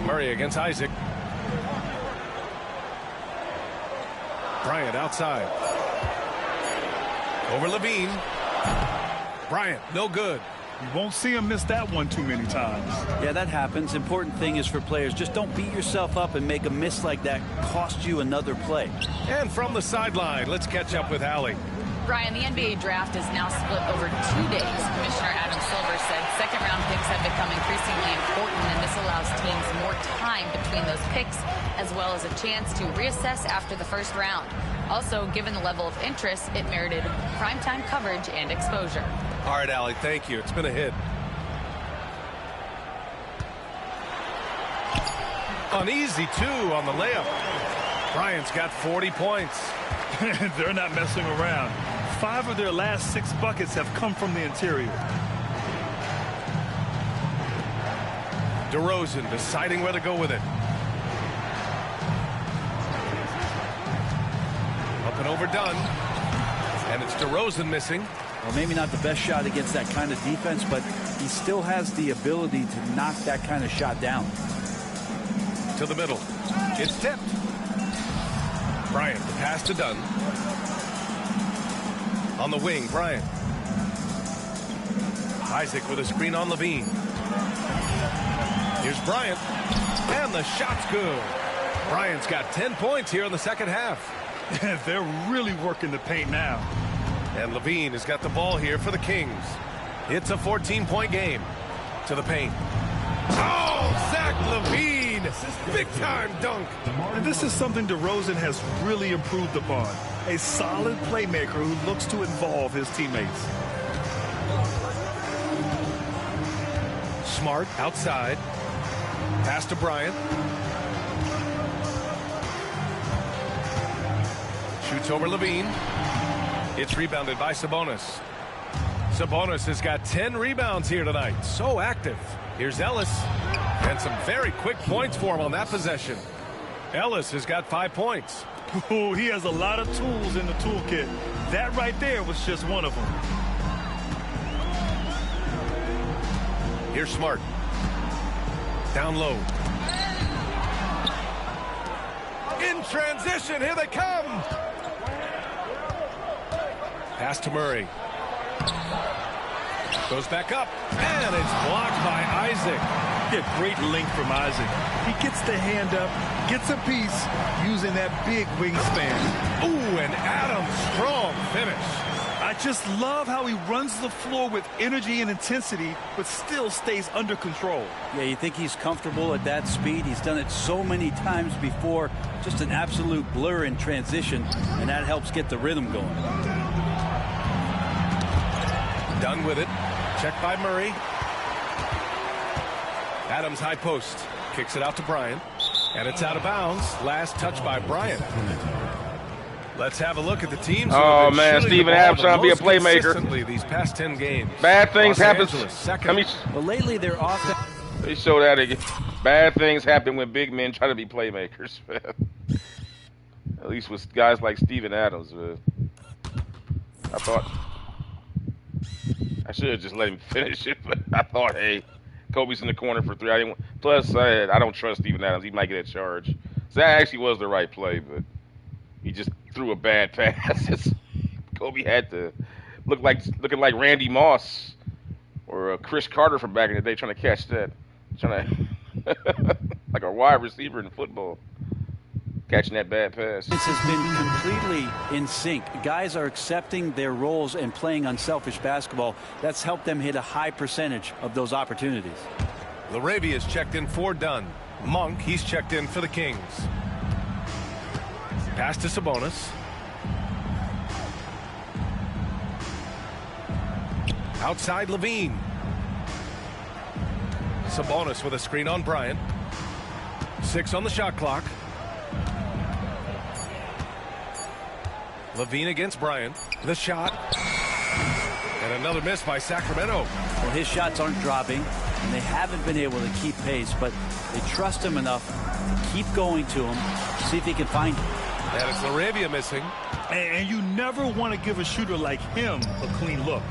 Murray against Isaac. Bryant outside. Over Lavine. Bryant, no good. You won't see him miss that one too many times. Yeah, that happens. Important thing is for players, just don't beat yourself up and make a miss like that cost you another play. And from the sideline, let's catch up with Allie. Brian, the NBA draft is now split over 2 days. Commissioner Adam Silver said second-round picks have become increasingly important, and this allows teams more time between those picks, as well as a chance to reassess after the first round. Also, given the level of interest, it merited primetime coverage and exposure. All right, Allie, thank you. It's been a hit. An easy 2 on the layup. Bryant's got 40 points. They're not messing around. 5 of their last 6 buckets have come from the interior. DeRozan deciding where to go with it. Up and overdone. And it's DeRozan missing. Well, maybe not the best shot against that kind of defense, but he still has the ability to knock that kind of shot down. To the middle. It's tipped. Bryant, the pass to Dunn. On the wing, Bryant. Isaac with a screen on Lavine. Here's Bryant. And the shot's good. Bryant's got 10 points here in the second half. They're really working the paint now. And Lavine has got the ball here for the Kings. It's a 14-point game. To the paint. Oh, Zach Lavine. Big-time dunk. And this is something DeRozan has really improved upon. A solid playmaker who looks to involve his teammates. Smart outside. Pass to Bryant. Shoots over Lavine. It's rebounded by Sabonis. Sabonis has got 10 rebounds here tonight. So active. Here's Ellis. And some very quick points for him on that possession. Ellis has got 5 points. Oh, he has a lot of tools in the toolkit. That right there was just one of them. Here's Smart. Down low. In transition, here they come. Pass to Murray. Goes back up, and it's blocked by Isaac. Yeah, great length from Isaac. He gets the hand up, gets a piece, using that big wingspan. Ooh, and Adams, strong finish. I just love how he runs the floor with energy and intensity, but still stays under control. Yeah, you think he's comfortable at that speed? He's done it so many times before. Just an absolute blur in transition, and that helps get the rhythm going. Done with it. Check by Murray. Adams high post. Kicks it out to Bryant. And it's out of bounds. Last touch by Bryant. Let's have a look at the teams. Oh, man, Steven Adams trying to be a playmaker. These past 10 games. Bad things happen. Well, lately they're off. They show that again. Bad things happen when big men try to be playmakers. At least with guys like Steven Adams. I thought I should have just let him finish it, but I thought, hey, Kobe's in the corner for three. Plus, I don't trust Steven Adams. He might get a charge. So that actually was the right play, but he just threw a bad pass. Kobe had to looking like Randy Moss or Chris Carter from back in the day trying to catch that. Like a wide receiver in football. Catching that bad pass. This has been completely in sync. Guys are accepting their roles and playing unselfish basketball. That's helped them hit a high percentage of those opportunities. Larabia's checked in for Dunn. Monk, he's checked in for the Kings. Pass to Sabonis. Outside Lavine. Sabonis with a screen on Bryant. 6 on the shot clock. Lavine against Bryant. The shot. And another miss by Sacramento. Well, his shots aren't dropping, and they haven't been able to keep pace, but they trust him enough to keep going to him, see if he can find it. And it's Larabia missing. And you never want to give a shooter like him a clean look.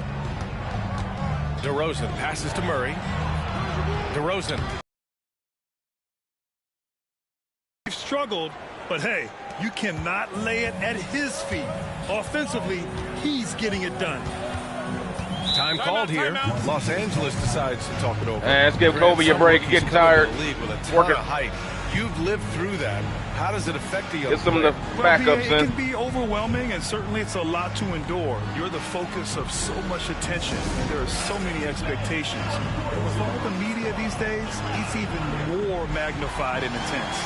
DeRozan passes to Murray. DeRozan. He's struggled, but hey, you cannot lay it at his feet. Offensively, he's getting it done. Time called here. Los Angeles decides to talk it over. And let's give Kobe a break. He's getting tired. Working height. You've lived through that. How does it affect the young Get some of the player? backups in. It can be overwhelming, and certainly it's a lot to endure. You're the focus of so much attention, and there are so many expectations. And with all the media these days, it's even more magnified and intense.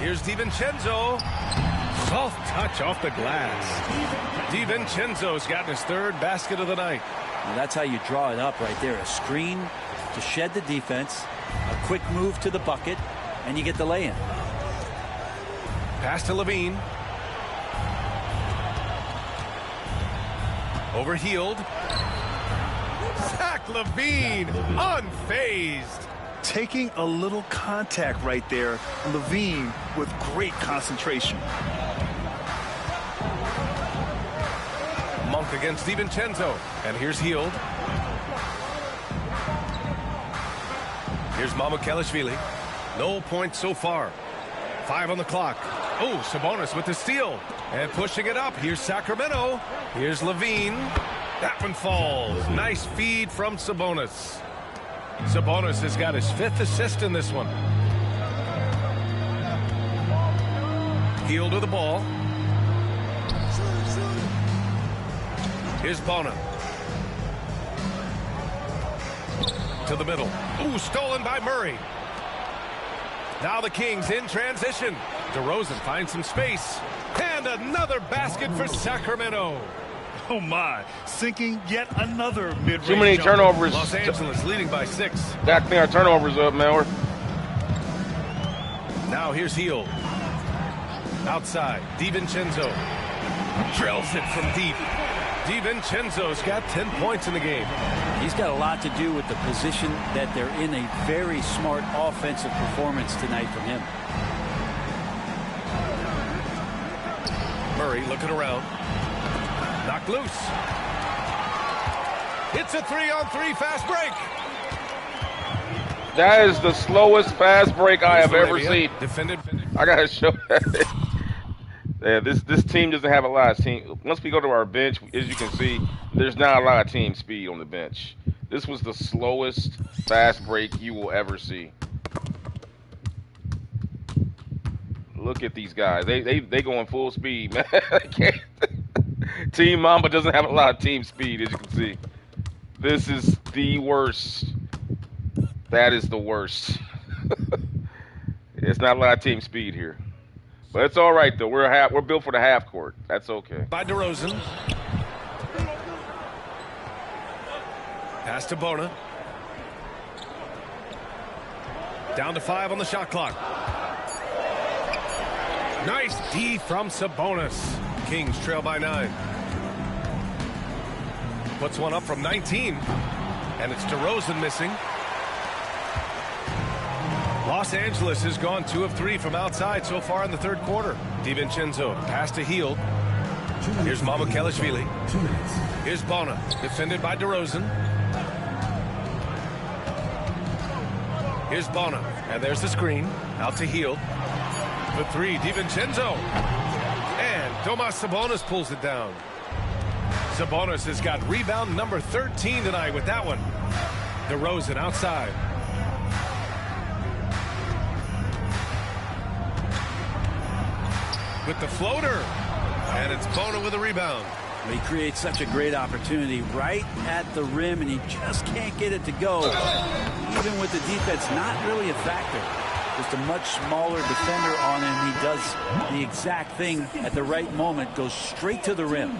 Here's DiVincenzo. Soft touch off the glass. DiVincenzo's gotten his third basket of the night. Well, that's how you draw it up right there. A screen to shed the defense, a quick move to the bucket, and you get the lay-in. Pass to Lavine. Overhealed. Zach Lavine, unfazed. Taking a little contact right there. Lavine with great concentration. Monk against DiVincenzo. And here's Hield. Here's Mamukelashvili. No points so far. 5 on the clock. Oh, Sabonis with the steal. And pushing it up. Here's Sacramento. Here's Lavine. That one falls. Nice feed from Sabonis. Sabonis has got his 5th assist in this one. Hield with the ball. Here's Bona. To the middle. Ooh, stolen by Murray. Now the Kings in transition. DeRozan finds some space. And another basket for Sacramento. Oh my, sinking yet another mid-range Too many jumper. turnovers. Los Angeles leading by 6. Got to clean our turnovers up, man. Now here's Hield. Outside, DiVincenzo drills it from deep. DiVincenzo's got 10 points in the game. He's got a lot to do with the position that they're in. A very smart offensive performance tonight from him. Murray looking around. Knocked loose. It's a 3-on-3 fast break. That is the slowest fast break I have ever seen. Defended. I gotta show that. Yeah, this team doesn't have a lot of team. Once we go to our bench, as you can see, there's not a lot of team speed on the bench. This was the slowest fast break you will ever see. Look at these guys. They going full speed, man. Team Mamba doesn't have a lot of team speed, as you can see. This is the worst. That is the worst. It's not a lot of team speed here. But it's all right, though. We're built for the half court. That's okay. By DeRozan. Pass to Bona. Down to 5 on the shot clock. Nice D from Sabonis. Kings trail by 9. Puts one up from 19. And it's DeRozan missing. Los Angeles has gone 2 of 3 from outside so far in the third quarter. DiVincenzo pass to Hield. Here's Mamukelashvili. Here's Bona, defended by DeRozan. Here's Bona, and there's the screen. Out to Hield. The 3, DiVincenzo. And Domas Sabonis pulls it down. Sabonis has got rebound number 13 tonight with that one. DeRozan outside. With the floater, and it's Bona with a rebound. He creates such a great opportunity right at the rim, and he just can't get it to go. Even with the defense not really a factor. Just a much smaller defender on him. He does the exact thing at the right moment, goes straight to the rim.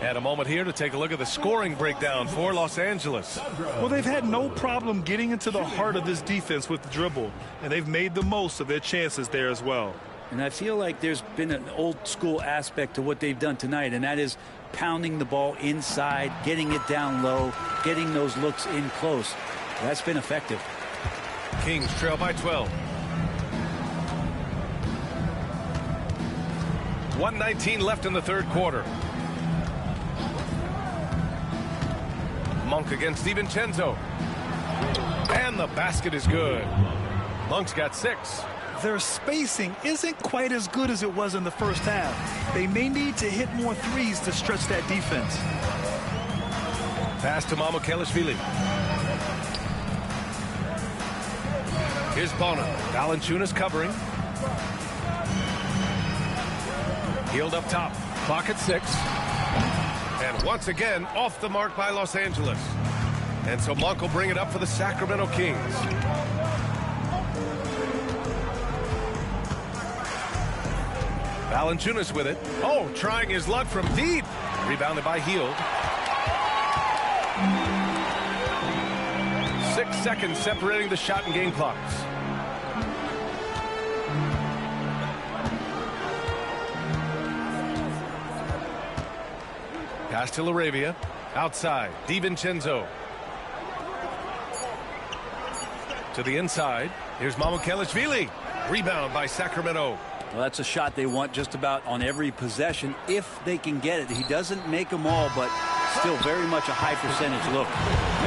And a moment here to take a look at the scoring breakdown for Los Angeles. Well, they've had no problem getting into the heart of this defense with the dribble, and they've made the most of their chances there as well. And I feel like there's been an old school aspect to what they've done tonight, and that is pounding the ball inside, getting it down low, getting those looks in close. That's been effective. Kings trail by 12. 1:19 left in the third quarter. Monk against DiVincenzo. And the basket is good. Monk's got 6. Their spacing isn't quite as good as it was in the first half. They may need to hit more threes to stretch that defense. Pass to Mamukelashvili. Here's Bona. Valanciunas covering. Hield up top. Clock at 6. And once again, off the mark by Los Angeles. And so Monk will bring it up for the Sacramento Kings. Valanciunas with it. Oh, trying his luck from deep. Rebounded by Hield. 6 seconds separating the shot and game clocks. Pass to LaRavia. Outside. DiVincenzo. To the inside. Here's Mamukelashvili. Rebound by Sacramento. Well, that's a shot they want just about on every possession if they can get it. He doesn't make them all, but still very much a high percentage look.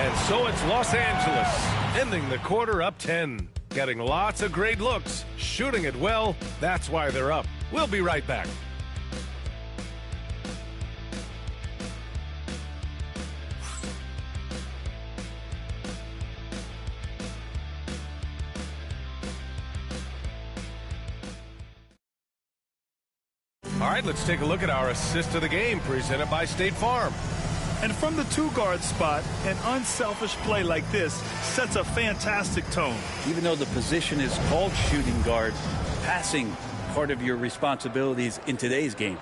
And so it's Los Angeles ending the quarter up 10. Getting lots of great looks, shooting it well. That's why they're up. We'll be right back. All right, let's take a look at our assist of the game presented by State Farm. And from the 2-guard spot, an unselfish play like this sets a fantastic tone. Even though the position is called shooting guard, passing part of your responsibilities in today's game.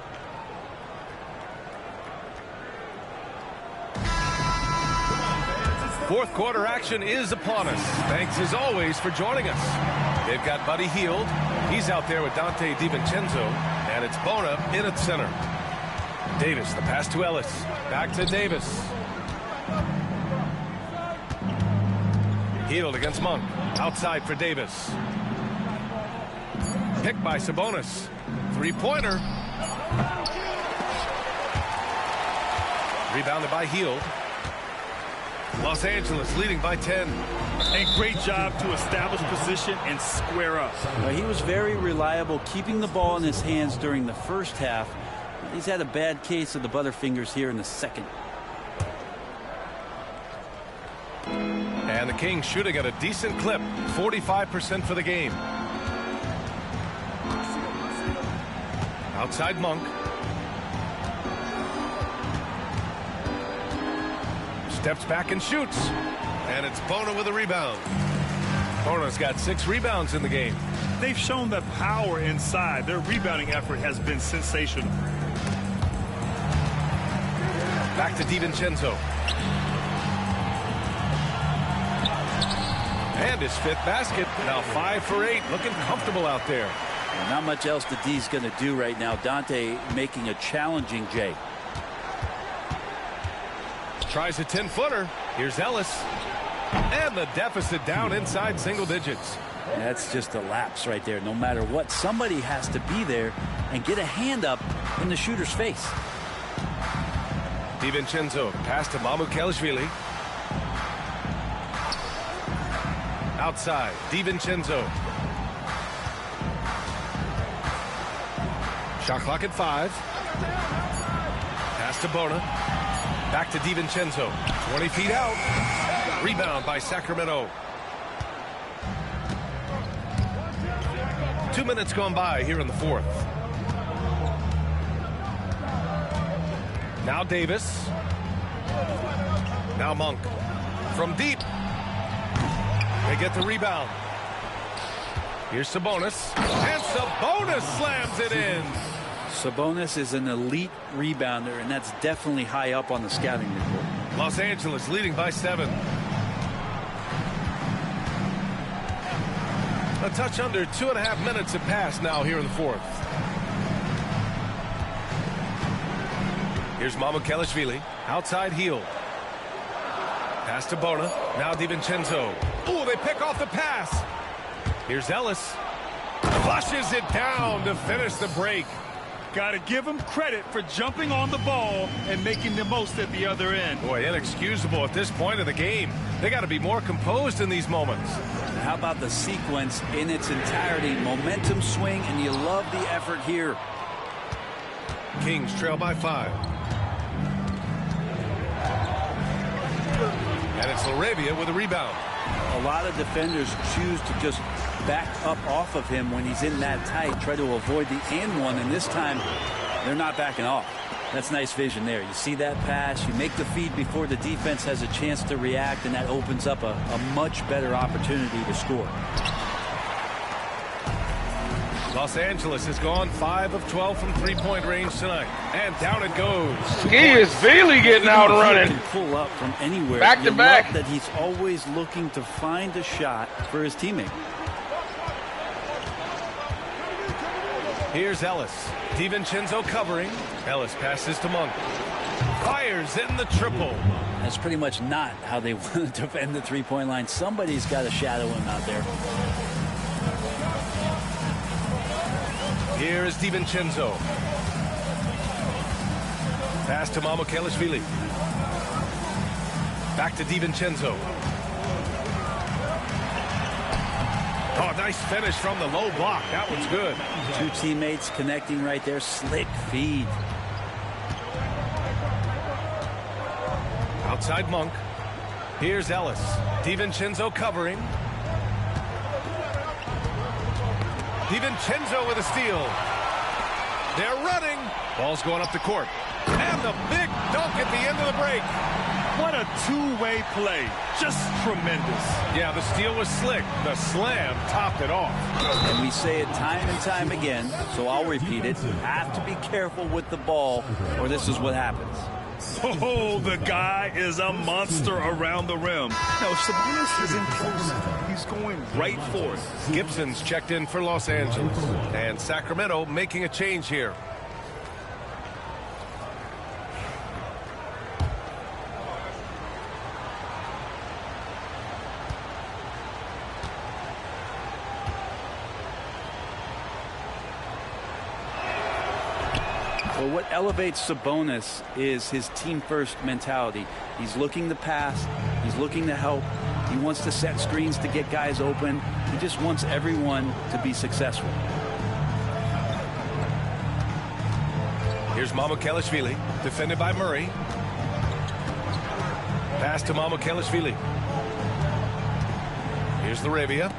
Fourth quarter action is upon us. Thanks as always for joining us. They've got Buddy Hield, He's out there with Dante DiVincenzo, and it's Bona in at center. Davis, the pass to Ellis. Back to Davis. Healed against Monk. Outside for Davis. Picked by Sabonis. Three-pointer. Rebounded by Hield. Los Angeles leading by 10. And great job to establish position and square up. Well, he was very reliable, keeping the ball in his hands during the first half. He's had a bad case of the butterfingers here in the second. And the Kings shooting at a decent clip, 45% for the game. Outside Monk. Steps back and shoots. And it's Bona with a rebound. Bona's got 6 rebounds in the game. They've shown the power inside. Their rebounding effort has been sensational. Back to DiVincenzo. And his 5th basket. Now 5 for 8. Looking comfortable out there. Well, not much else the D's going to do right now. Dante making a challenging J. Tries a 10-footer. Here's Ellis. And the deficit down inside single digits. That's just a lapse right there. No matter what, somebody has to be there and get a hand up in the shooter's face. DiVincenzo pass to Mamukelashvili. Outside, DiVincenzo. Shot clock at 5. Pass to Bona. Back to DiVincenzo. 20 feet out. Rebound by Sacramento. 2 minutes gone by here in the 4th. Now Davis. Now Monk. From deep. They get the rebound. Here's Sabonis. And Sabonis slams it in. Sabonis is an elite rebounder, and that's definitely high up on the scouting report. Los Angeles leading by 7. A touch under 2.5 minutes have passed now here in the 4th. Here's Mamukelashvili. Outside Hield. Pass to Bona. Now DiVincenzo. Oh, they pick off the pass. Here's Ellis. Flushes it down to finish the break. Got to give him credit for jumping on the ball and making the most at the other end. Boy, inexcusable at this point of the game. They got to be more composed in these moments. How about the sequence in its entirety? Momentum swing, and you love the effort here. Kings trail by 5. And it's Laravia with a rebound. A lot of defenders choose to just back up off of him when he's in that tight, try to avoid the and one, and this time they're not backing off. That's nice vision there. You see that pass, you make the feed before the defense has a chance to react, and that opens up a much better opportunity to score. Los Angeles has gone 5 of 12 from three-point range tonight. And down it goes. Ski is Bailey getting out and running. He can pull up from anywhere. Back to back. That he's always looking to find a shot for his teammate. Here's Ellis. DiVincenzo covering. Ellis passes to Monk. Fires in the triple. That's pretty much not how they want to defend the three-point line. Somebody's got to shadow him out there. Here is DiVincenzo. Pass to Mamukelashvili. Back to DiVincenzo. Oh, nice finish from the low block. That one's good. 2 teammates connecting right there. Slick feed. Outside Monk. Here's Ellis. DiVincenzo covering. DiVincenzo with a steal. They're running. Ball's going up the court. And the big dunk at the end of the break. What a two-way play. Just tremendous. Yeah, the steal was slick. The slam topped it off. And we say it time and time again, so I'll repeat it. Have to be careful with the ball, or this is what happens. Oh, the guy is a monster around the rim. Now, Sabonis is in close. He's going right for it. Gibson's checked in for Los Angeles. And Sacramento making a change here. Well, what elevates Sabonis is his team-first mentality. He's looking to pass. He's looking to help. He wants to set screens to get guys open. He just wants everyone to be successful. Here's Mamukelashvili, defended by Murray. Pass to Mamukelashvili. Here's Laravia.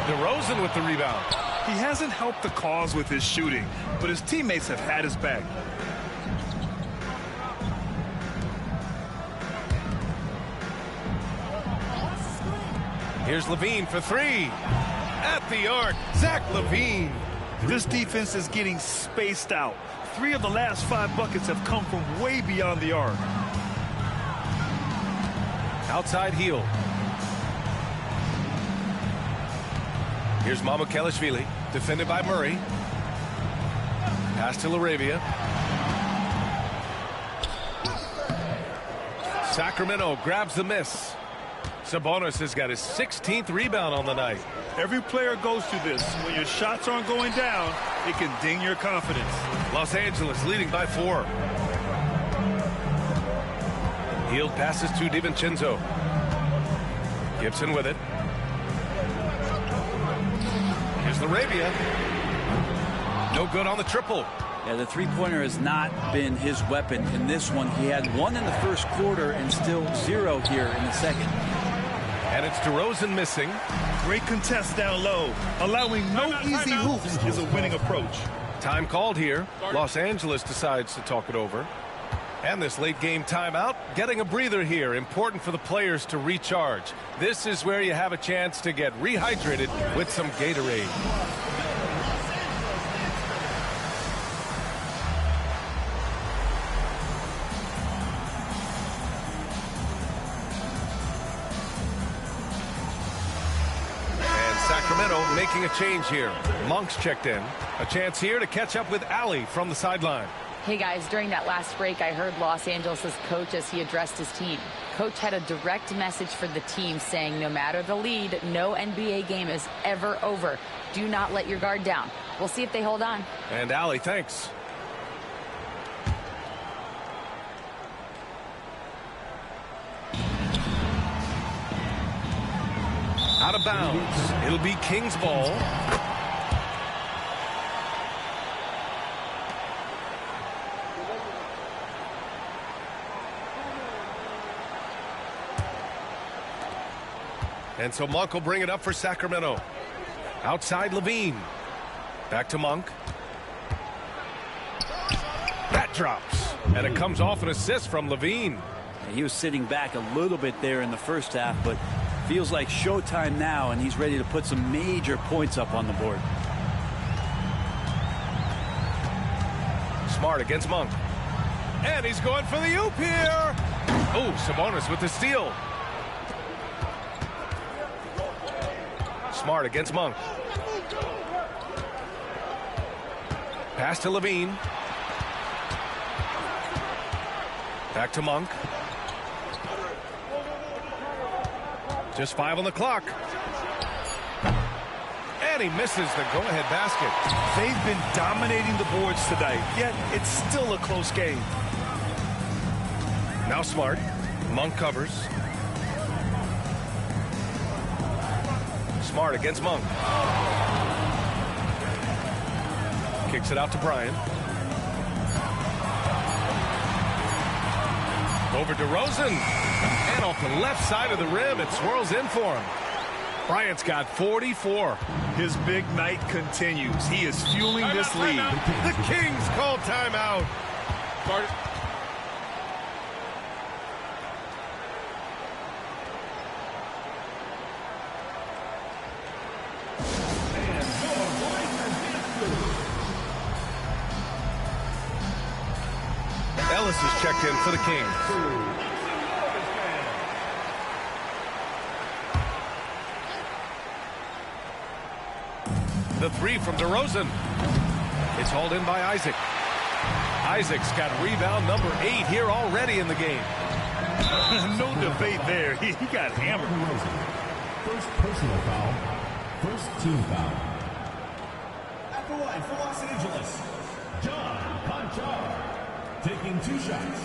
DeRozan with the rebound. He hasn't helped the cause with his shooting, but his teammates have had his back. Here's Lavine for three. At the arc, Zach Lavine. This defense is getting spaced out. 3 of the last 5 buckets have come from way beyond the arc. Outside heel. Here's Mamukelashvili, defended by Murray. Pass to Laravia. Sacramento grabs the miss. Sabonis has got his 16th rebound on the night. Every player goes through this. When your shots aren't going down, it can ding your confidence. Los Angeles leading by 4. Hield passes to DiVincenzo. Gibson with it. Here's Laravia. No good on the triple. Yeah, the three-pointer has not been his weapon in this one. He had 1 in the first quarter and still 0 here in the second. And it's DeRozan missing. Great contest down low. Allowing no easy hoops is a winning approach. Time called here. Los Angeles decides to talk it over. And this late game timeout, getting a breather here. Important for the players to recharge. This is where you have a chance to get rehydrated with some Gatorade. Sacramento making a change here. Monk's checked in. A chance here to catch up with Allie from the sideline. Hey guys, during that last break, I heard Los Angeles' coach as he addressed his team. Coach had a direct message for the team saying no matter the lead, no NBA game is ever over. Do not let your guard down. We'll see if they hold on. And Allie, thanks. Out of bounds. It'll be Kings ball. And so Monk will bring it up for Sacramento. Outside Lavine. Back to Monk. That drops. And it comes off an assist from Lavine. He was sitting back a little bit there in the first half, but feels like showtime now, and he's ready to put some major points up on the board. Smart against Monk. And he's going for the oop here. Oh, Sabonis with the steal. Smart against Monk. Pass to Lavine. Back to Monk. Just 5 on the clock. And he misses the go-ahead basket. They've been dominating the boards tonight, yet it's still a close game. Now Smart. Monk covers. Smart against Monk. Kicks it out to Bryant. Over DeRozan. And off the left side of the rim, it swirls in for him. Bryant's got 44. His big night continues. He is fueling this lead. The Kings call timeout. Ellis is checked in for the Kings. The three from DeRozan. It's hauled in by Isaac. Isaac's got rebound number 8 here already in the game. No debate there. He got hammered. First personal foul. First team foul. At the line for Los Angeles, John Conchar. Taking 2 shots.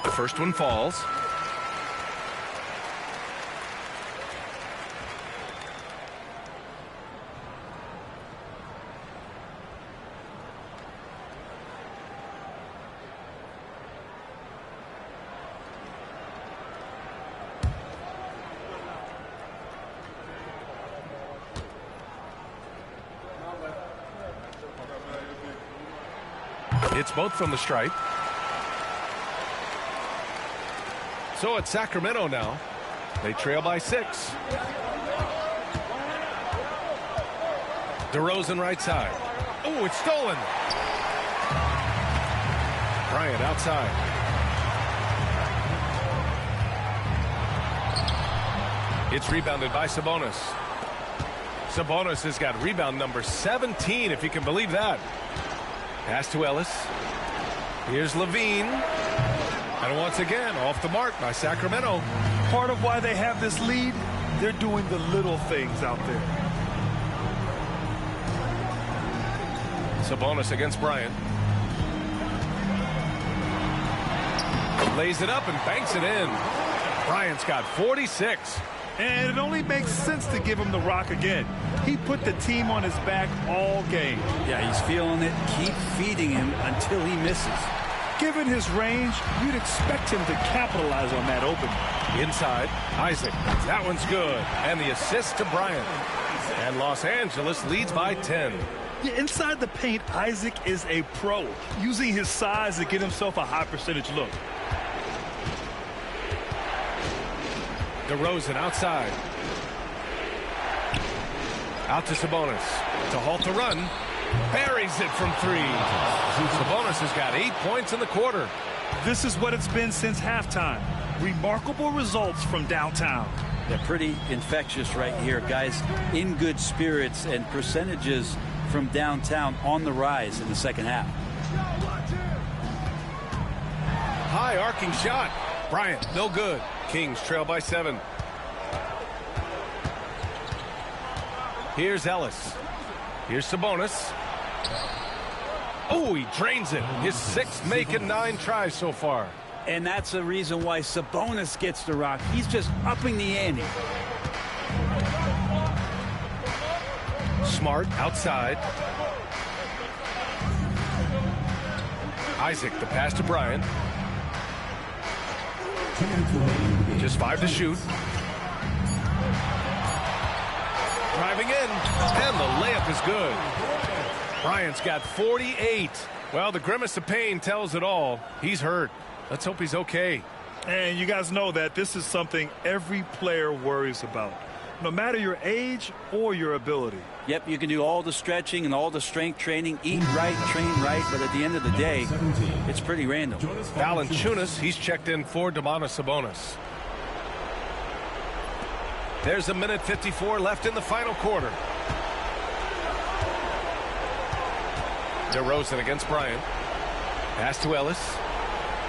The first one falls. It's both from the stripe. So it's Sacramento now. They trail by 6. DeRozan right side. Oh, it's stolen. Bryant outside. It's rebounded by Sabonis. Sabonis has got rebound number 17, if you can believe that. Pass to Ellis. Here's Lavine. And once again, off the mark by Sacramento. Part of why they have this lead, they're doing the little things out there. Sabonis against Bryant. Lays it up and banks it in. Bryant's got 46. And it only makes sense to give him the rock again. He put the team on his back all game. Yeah, he's feeling it. Keep feeding him until he misses. Given his range, you'd expect him to capitalize on that open. Inside, Isaac. That one's good. And the assist to Bryant. And Los Angeles leads by 10. Yeah, inside the paint, Isaac is a pro, using his size to get himself a high percentage look. DeRozan outside. Out to Sabonis. To halt the run. Buries it from 3. Sabonis has got 8 points in the quarter. This is what it's been since halftime. Remarkable results from downtown. They're pretty infectious right here, guys. In good spirits, and percentages from downtown on the rise in the second half. High arcing shot. Bryant, no good. Kings trail by 7. Here's Ellis. Here's Sabonis. Oh, he drains it. His 6th make in 9 tries so far. And that's the reason why Sabonis gets the rock. He's just upping the ante. Smart outside. Isaac, the pass to Bryant. Just 5 to shoot. Driving in, and the layup is good. Bryant's got 48. Well, the grimace of pain tells it all. He's hurt. Let's hope he's okay. And you guys know that this is something every player worries about, no matter your age or your ability. Yep, you can do all the stretching and all the strength training, eat right, train right, but at the end of the day, it's pretty random. Valanciunas, he's checked in for DeMar Sabonis. There's 1:54 left in the final quarter. DeRozan against Bryant. Pass to Ellis.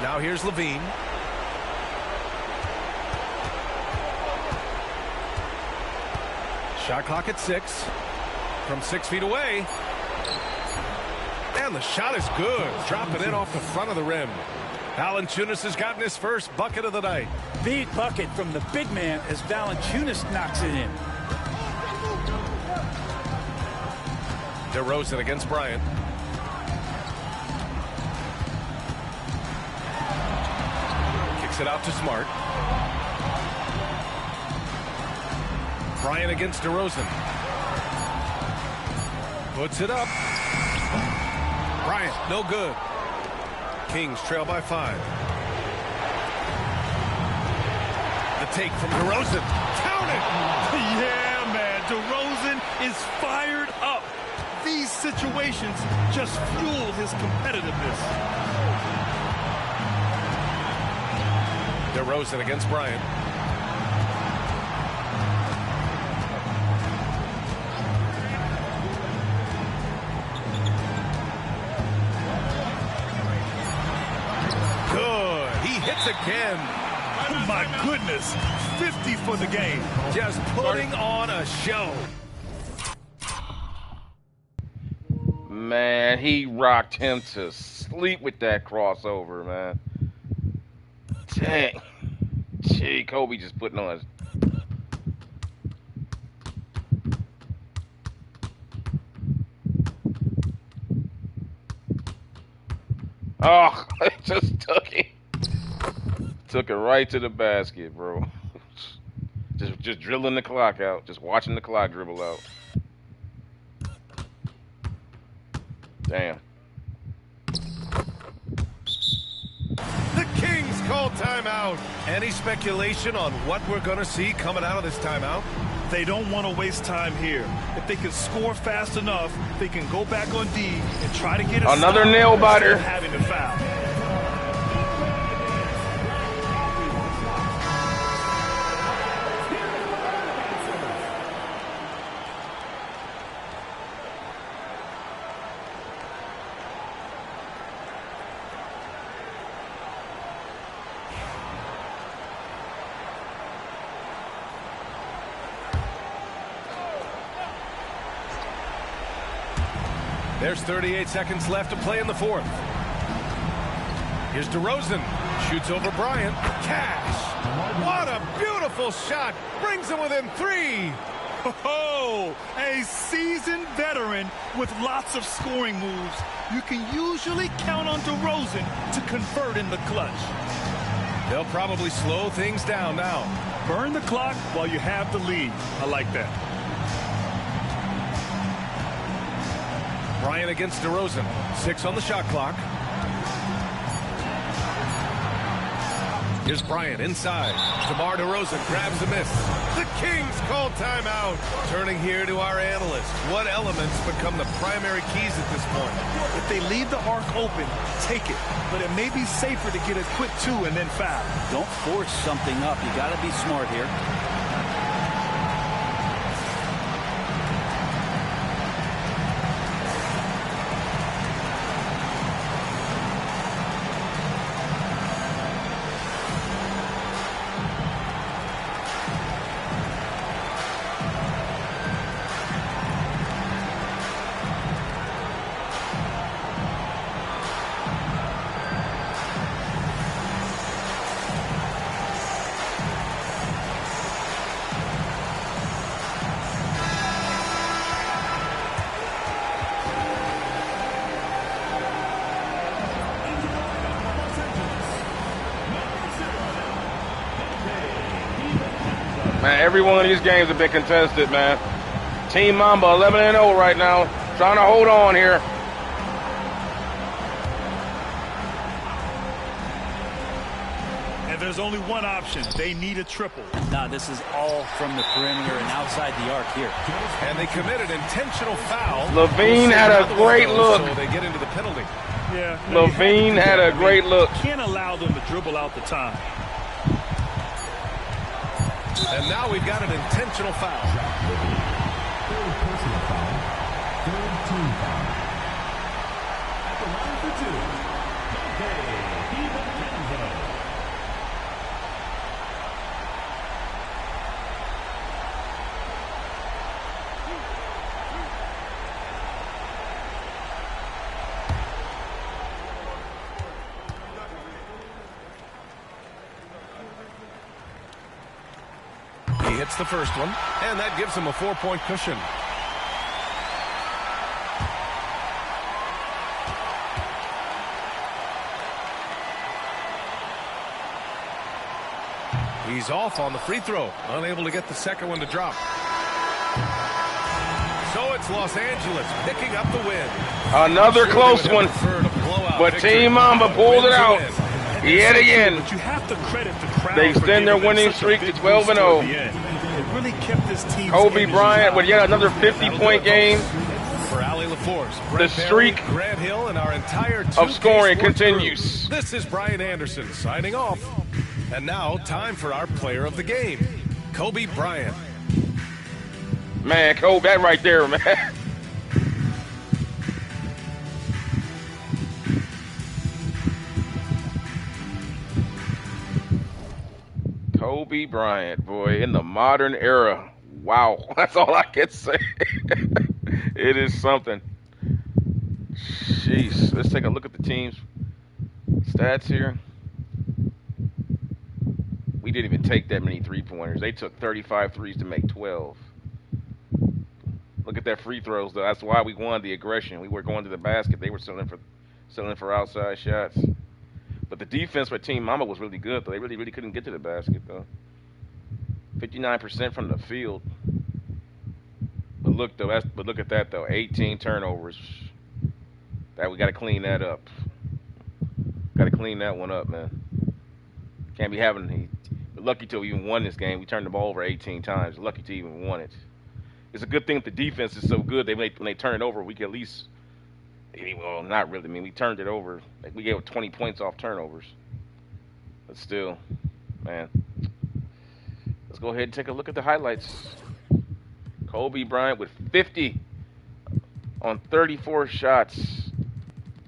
Now here's Lavine. Shot clock at 6. From 6 feet away. And the shot is good. Dropping in off the front of the rim. Valanciunas has gotten his first bucket of the night. Big bucket from the big man as Valanciunas knocks it in. DeRozan against Bryant. Kicks it out to Smart. Bryant against DeRozan. Puts it up. Bryant, no good. Kings trail by 5. The take from DeRozan. Count it! Yeah, man. DeRozan is fired up. These situations just fuel his competitiveness. DeRozan against Bryant. Good. He hits again. Oh, my goodness. 50 for the game. Just putting on a show. Man, he rocked him to sleep with that crossover, man. Dang. Gee, Kobe just putting on his... Oh, it just took it. Took it right to the basket, bro. Just drilling the clock out. Just watching the clock dribble out. Damn. The Kings call timeout. Any speculation on what we're going to see coming out of this timeout? They don't want to waste time here. If they can score fast enough, they can go back on D and try to get another nail biter. Having to foul. There's 38 seconds left to play in the fourth. Here's DeRozan. Shoots over Bryant. Cash. What a beautiful shot. Brings him within 3. Oh, a seasoned veteran with lots of scoring moves. You can usually count on DeRozan to convert in the clutch. They'll probably slow things down now. Burn the clock while you have the lead. I like that. Bryant against DeRozan. 6 on the shot clock. Here's Bryant inside. DeMar DeRozan grabs the miss. The Kings call timeout. Turning here to our analysts. What elements become the primary keys at this point? If they leave the arc open, take it. But it may be safer to get a quick 2 and then foul. Don't force something up. You got to be smart here. Man, every one of these games have been contested, man. Team Mamba 11-0 right now. Trying to hold on here. And there's only one option. They need a triple. Nah, this is all from the perimeter and outside the arc here. And they committed intentional foul. Lavine had a great look. So they get into the penalty. Yeah. Lavine had a great look. Can't allow them to dribble out the time. And now we've got an intentional foul. Third personal foul. Third team foul. At the line for 2. Kobe Bryant. He hits the first one, and that gives him a 4-point cushion. He's off on the free throw, unable to get the second one to drop. So it's it's Los Angeles picking up the win. Another close one, but Team Mamba pulled it out yet again. But you have to credit the crowd. They extend their winning streak to 12-0. It really kept this team. Kobe Bryant with yet another 50-point game. For Allie LaForce, The streak Grant Hill, and our entire of scoring continues. Crew. This is Brian Anderson signing off. And now, time for our player of the game, Kobe Bryant. Man, Kobe, that right there, man. Kobe Bryant, boy, in the modern era. Wow, that's all I can say. It is something. Jeez, let's take a look at the team's stats here. We didn't even take that many three-pointers. They took 35 threes to make 12. Look at that free throws, though. That's why we won the aggression. We were going to the basket. They were selling for outside shots. But the defense for Team Mamba was really good, though. They really couldn't get to the basket, though. 59% from the field. But look at that, though. 18 turnovers. That we got to clean that up. Got to clean that one up, man. Can't be having. We're lucky to even won this game. We turned the ball over 18 times. Lucky to even won it. It's a good thing that the defense is so good. When they turn it over, we can at least. Well, not really. I mean, we turned it over. Like, we gave 20 points off turnovers. But still, man. Let's go ahead and take a look at the highlights. Kobe Bryant with 50 on 34 shots.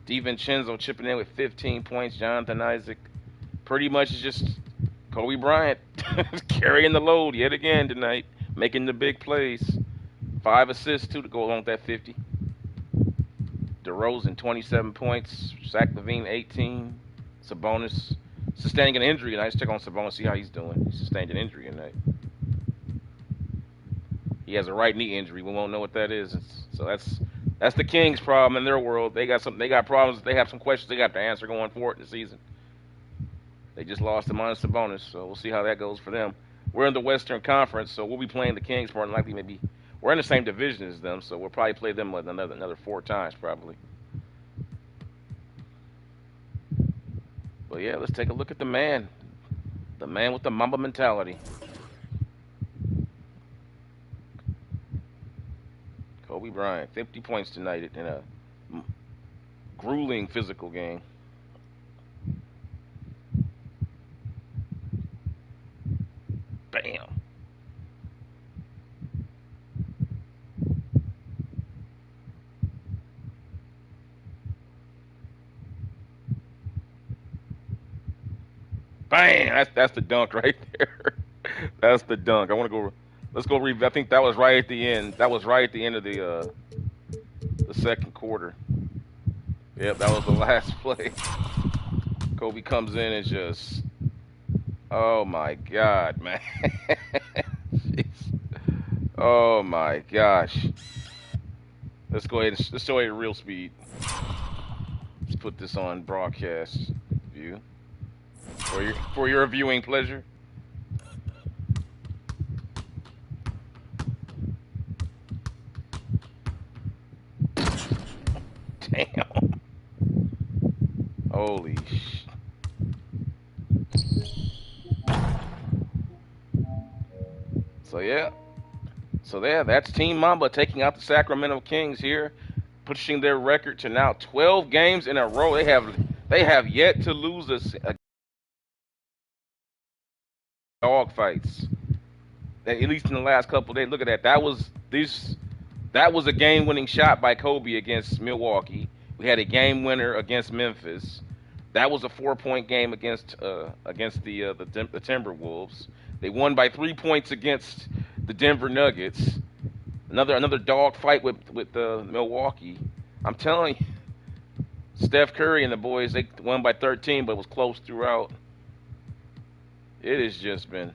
DiVincenzo chipping in with 15 points. Jonathan Isaac. Pretty much is just Kobe Bryant carrying the load yet again tonight. Making the big plays. 5 assists, too, to go along with that 50. DeRozan, 27 points. Zach Lavine, 18. Sabonis sustaining an injury. Nice check on Sabonis, see how he's doing. He sustained an injury tonight. He has a right knee injury. We won't know what that is. So that's the Kings' problem in their world. They got problems. They have some questions they got to answer going forward in the season. They just lost to minus Sabonis, so we'll see how that goes for them. We're in the Western Conference, so we'll be playing the Kings more than likely. Maybe we're in the same division as them, so we'll probably play them another 4 times probably. But yeah, let's take a look at the man with the Mamba mentality. Kobe Bryant, 50 points tonight in a grueling physical game. Bam. Bam. That's the dunk right there. That's the dunk. I want to go. Let's go read. I think that was right at the end. That was right at the end of the second quarter. Yep, that was the last play. Kobe comes in and just. Oh my God, man. Oh my gosh. Let's go ahead and let's show you real speed. Let's put this on broadcast view for your viewing pleasure. Damn. Holy sh. So yeah, that's Team Mamba taking out the Sacramento Kings here, pushing their record to now 12 games in a row. They have yet to lose a dog fights. At least in the last couple of days. Look at that. That was a game-winning shot by Kobe against Milwaukee. We had a game winner against Memphis. That was a 4-point game against the Timberwolves. They won by 3 points against the Denver Nuggets. Another dog fight with Milwaukee. I'm telling you, Steph Curry and the boys, they won by 13, but it was close throughout. It has just been.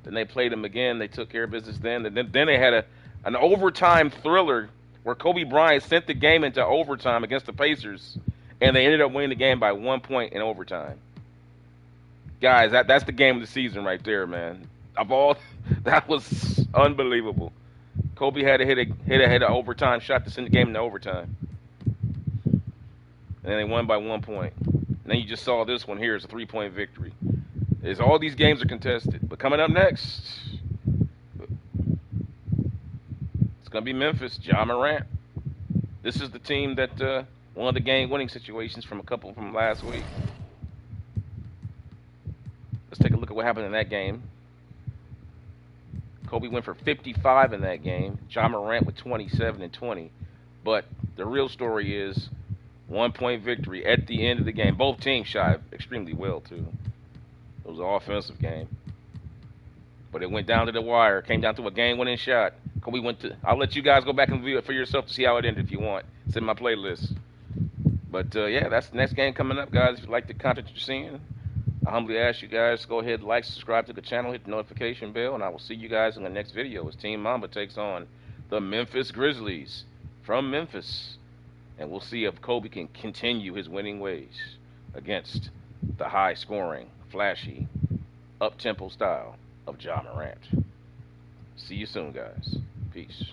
Then they played them again. They took care of business then. And then they had an overtime thriller where Kobe Bryant sent the game into overtime against the Pacers, and they ended up winning the game by 1 point in overtime. Guys, that's the game of the season right there, man. That was unbelievable. Kobe had to hit an overtime shot to send the game into overtime. And they won by 1 point. And then you just saw this one here is a 3-point victory. All these games are contested. But coming up next, it's going to be Memphis, Ja Morant. This is the team that won the game-winning situations from last week. Let's take a look at what happened in that game. Kobe went for 55 in that game. Ja Morant with 27 and 20. But the real story is 1-point victory at the end of the game. Both teams shot extremely well, too. It was an offensive game. But it went down to the wire. Came down to a game-winning shot. Kobe went to... I'll let you guys go back and view it for yourself to see how it ended if you want. It's in my playlist. But, yeah, that's the next game coming up, guys. If you like the content you're seeing, I humbly ask you guys to go ahead, like, subscribe to the channel, hit the notification bell, and I will see you guys in the next video as Team Mamba takes on the Memphis Grizzlies from Memphis. And we'll see if Kobe can continue his winning ways against the high-scoring, flashy, up-tempo style of Ja Morant. See you soon, guys. Peace.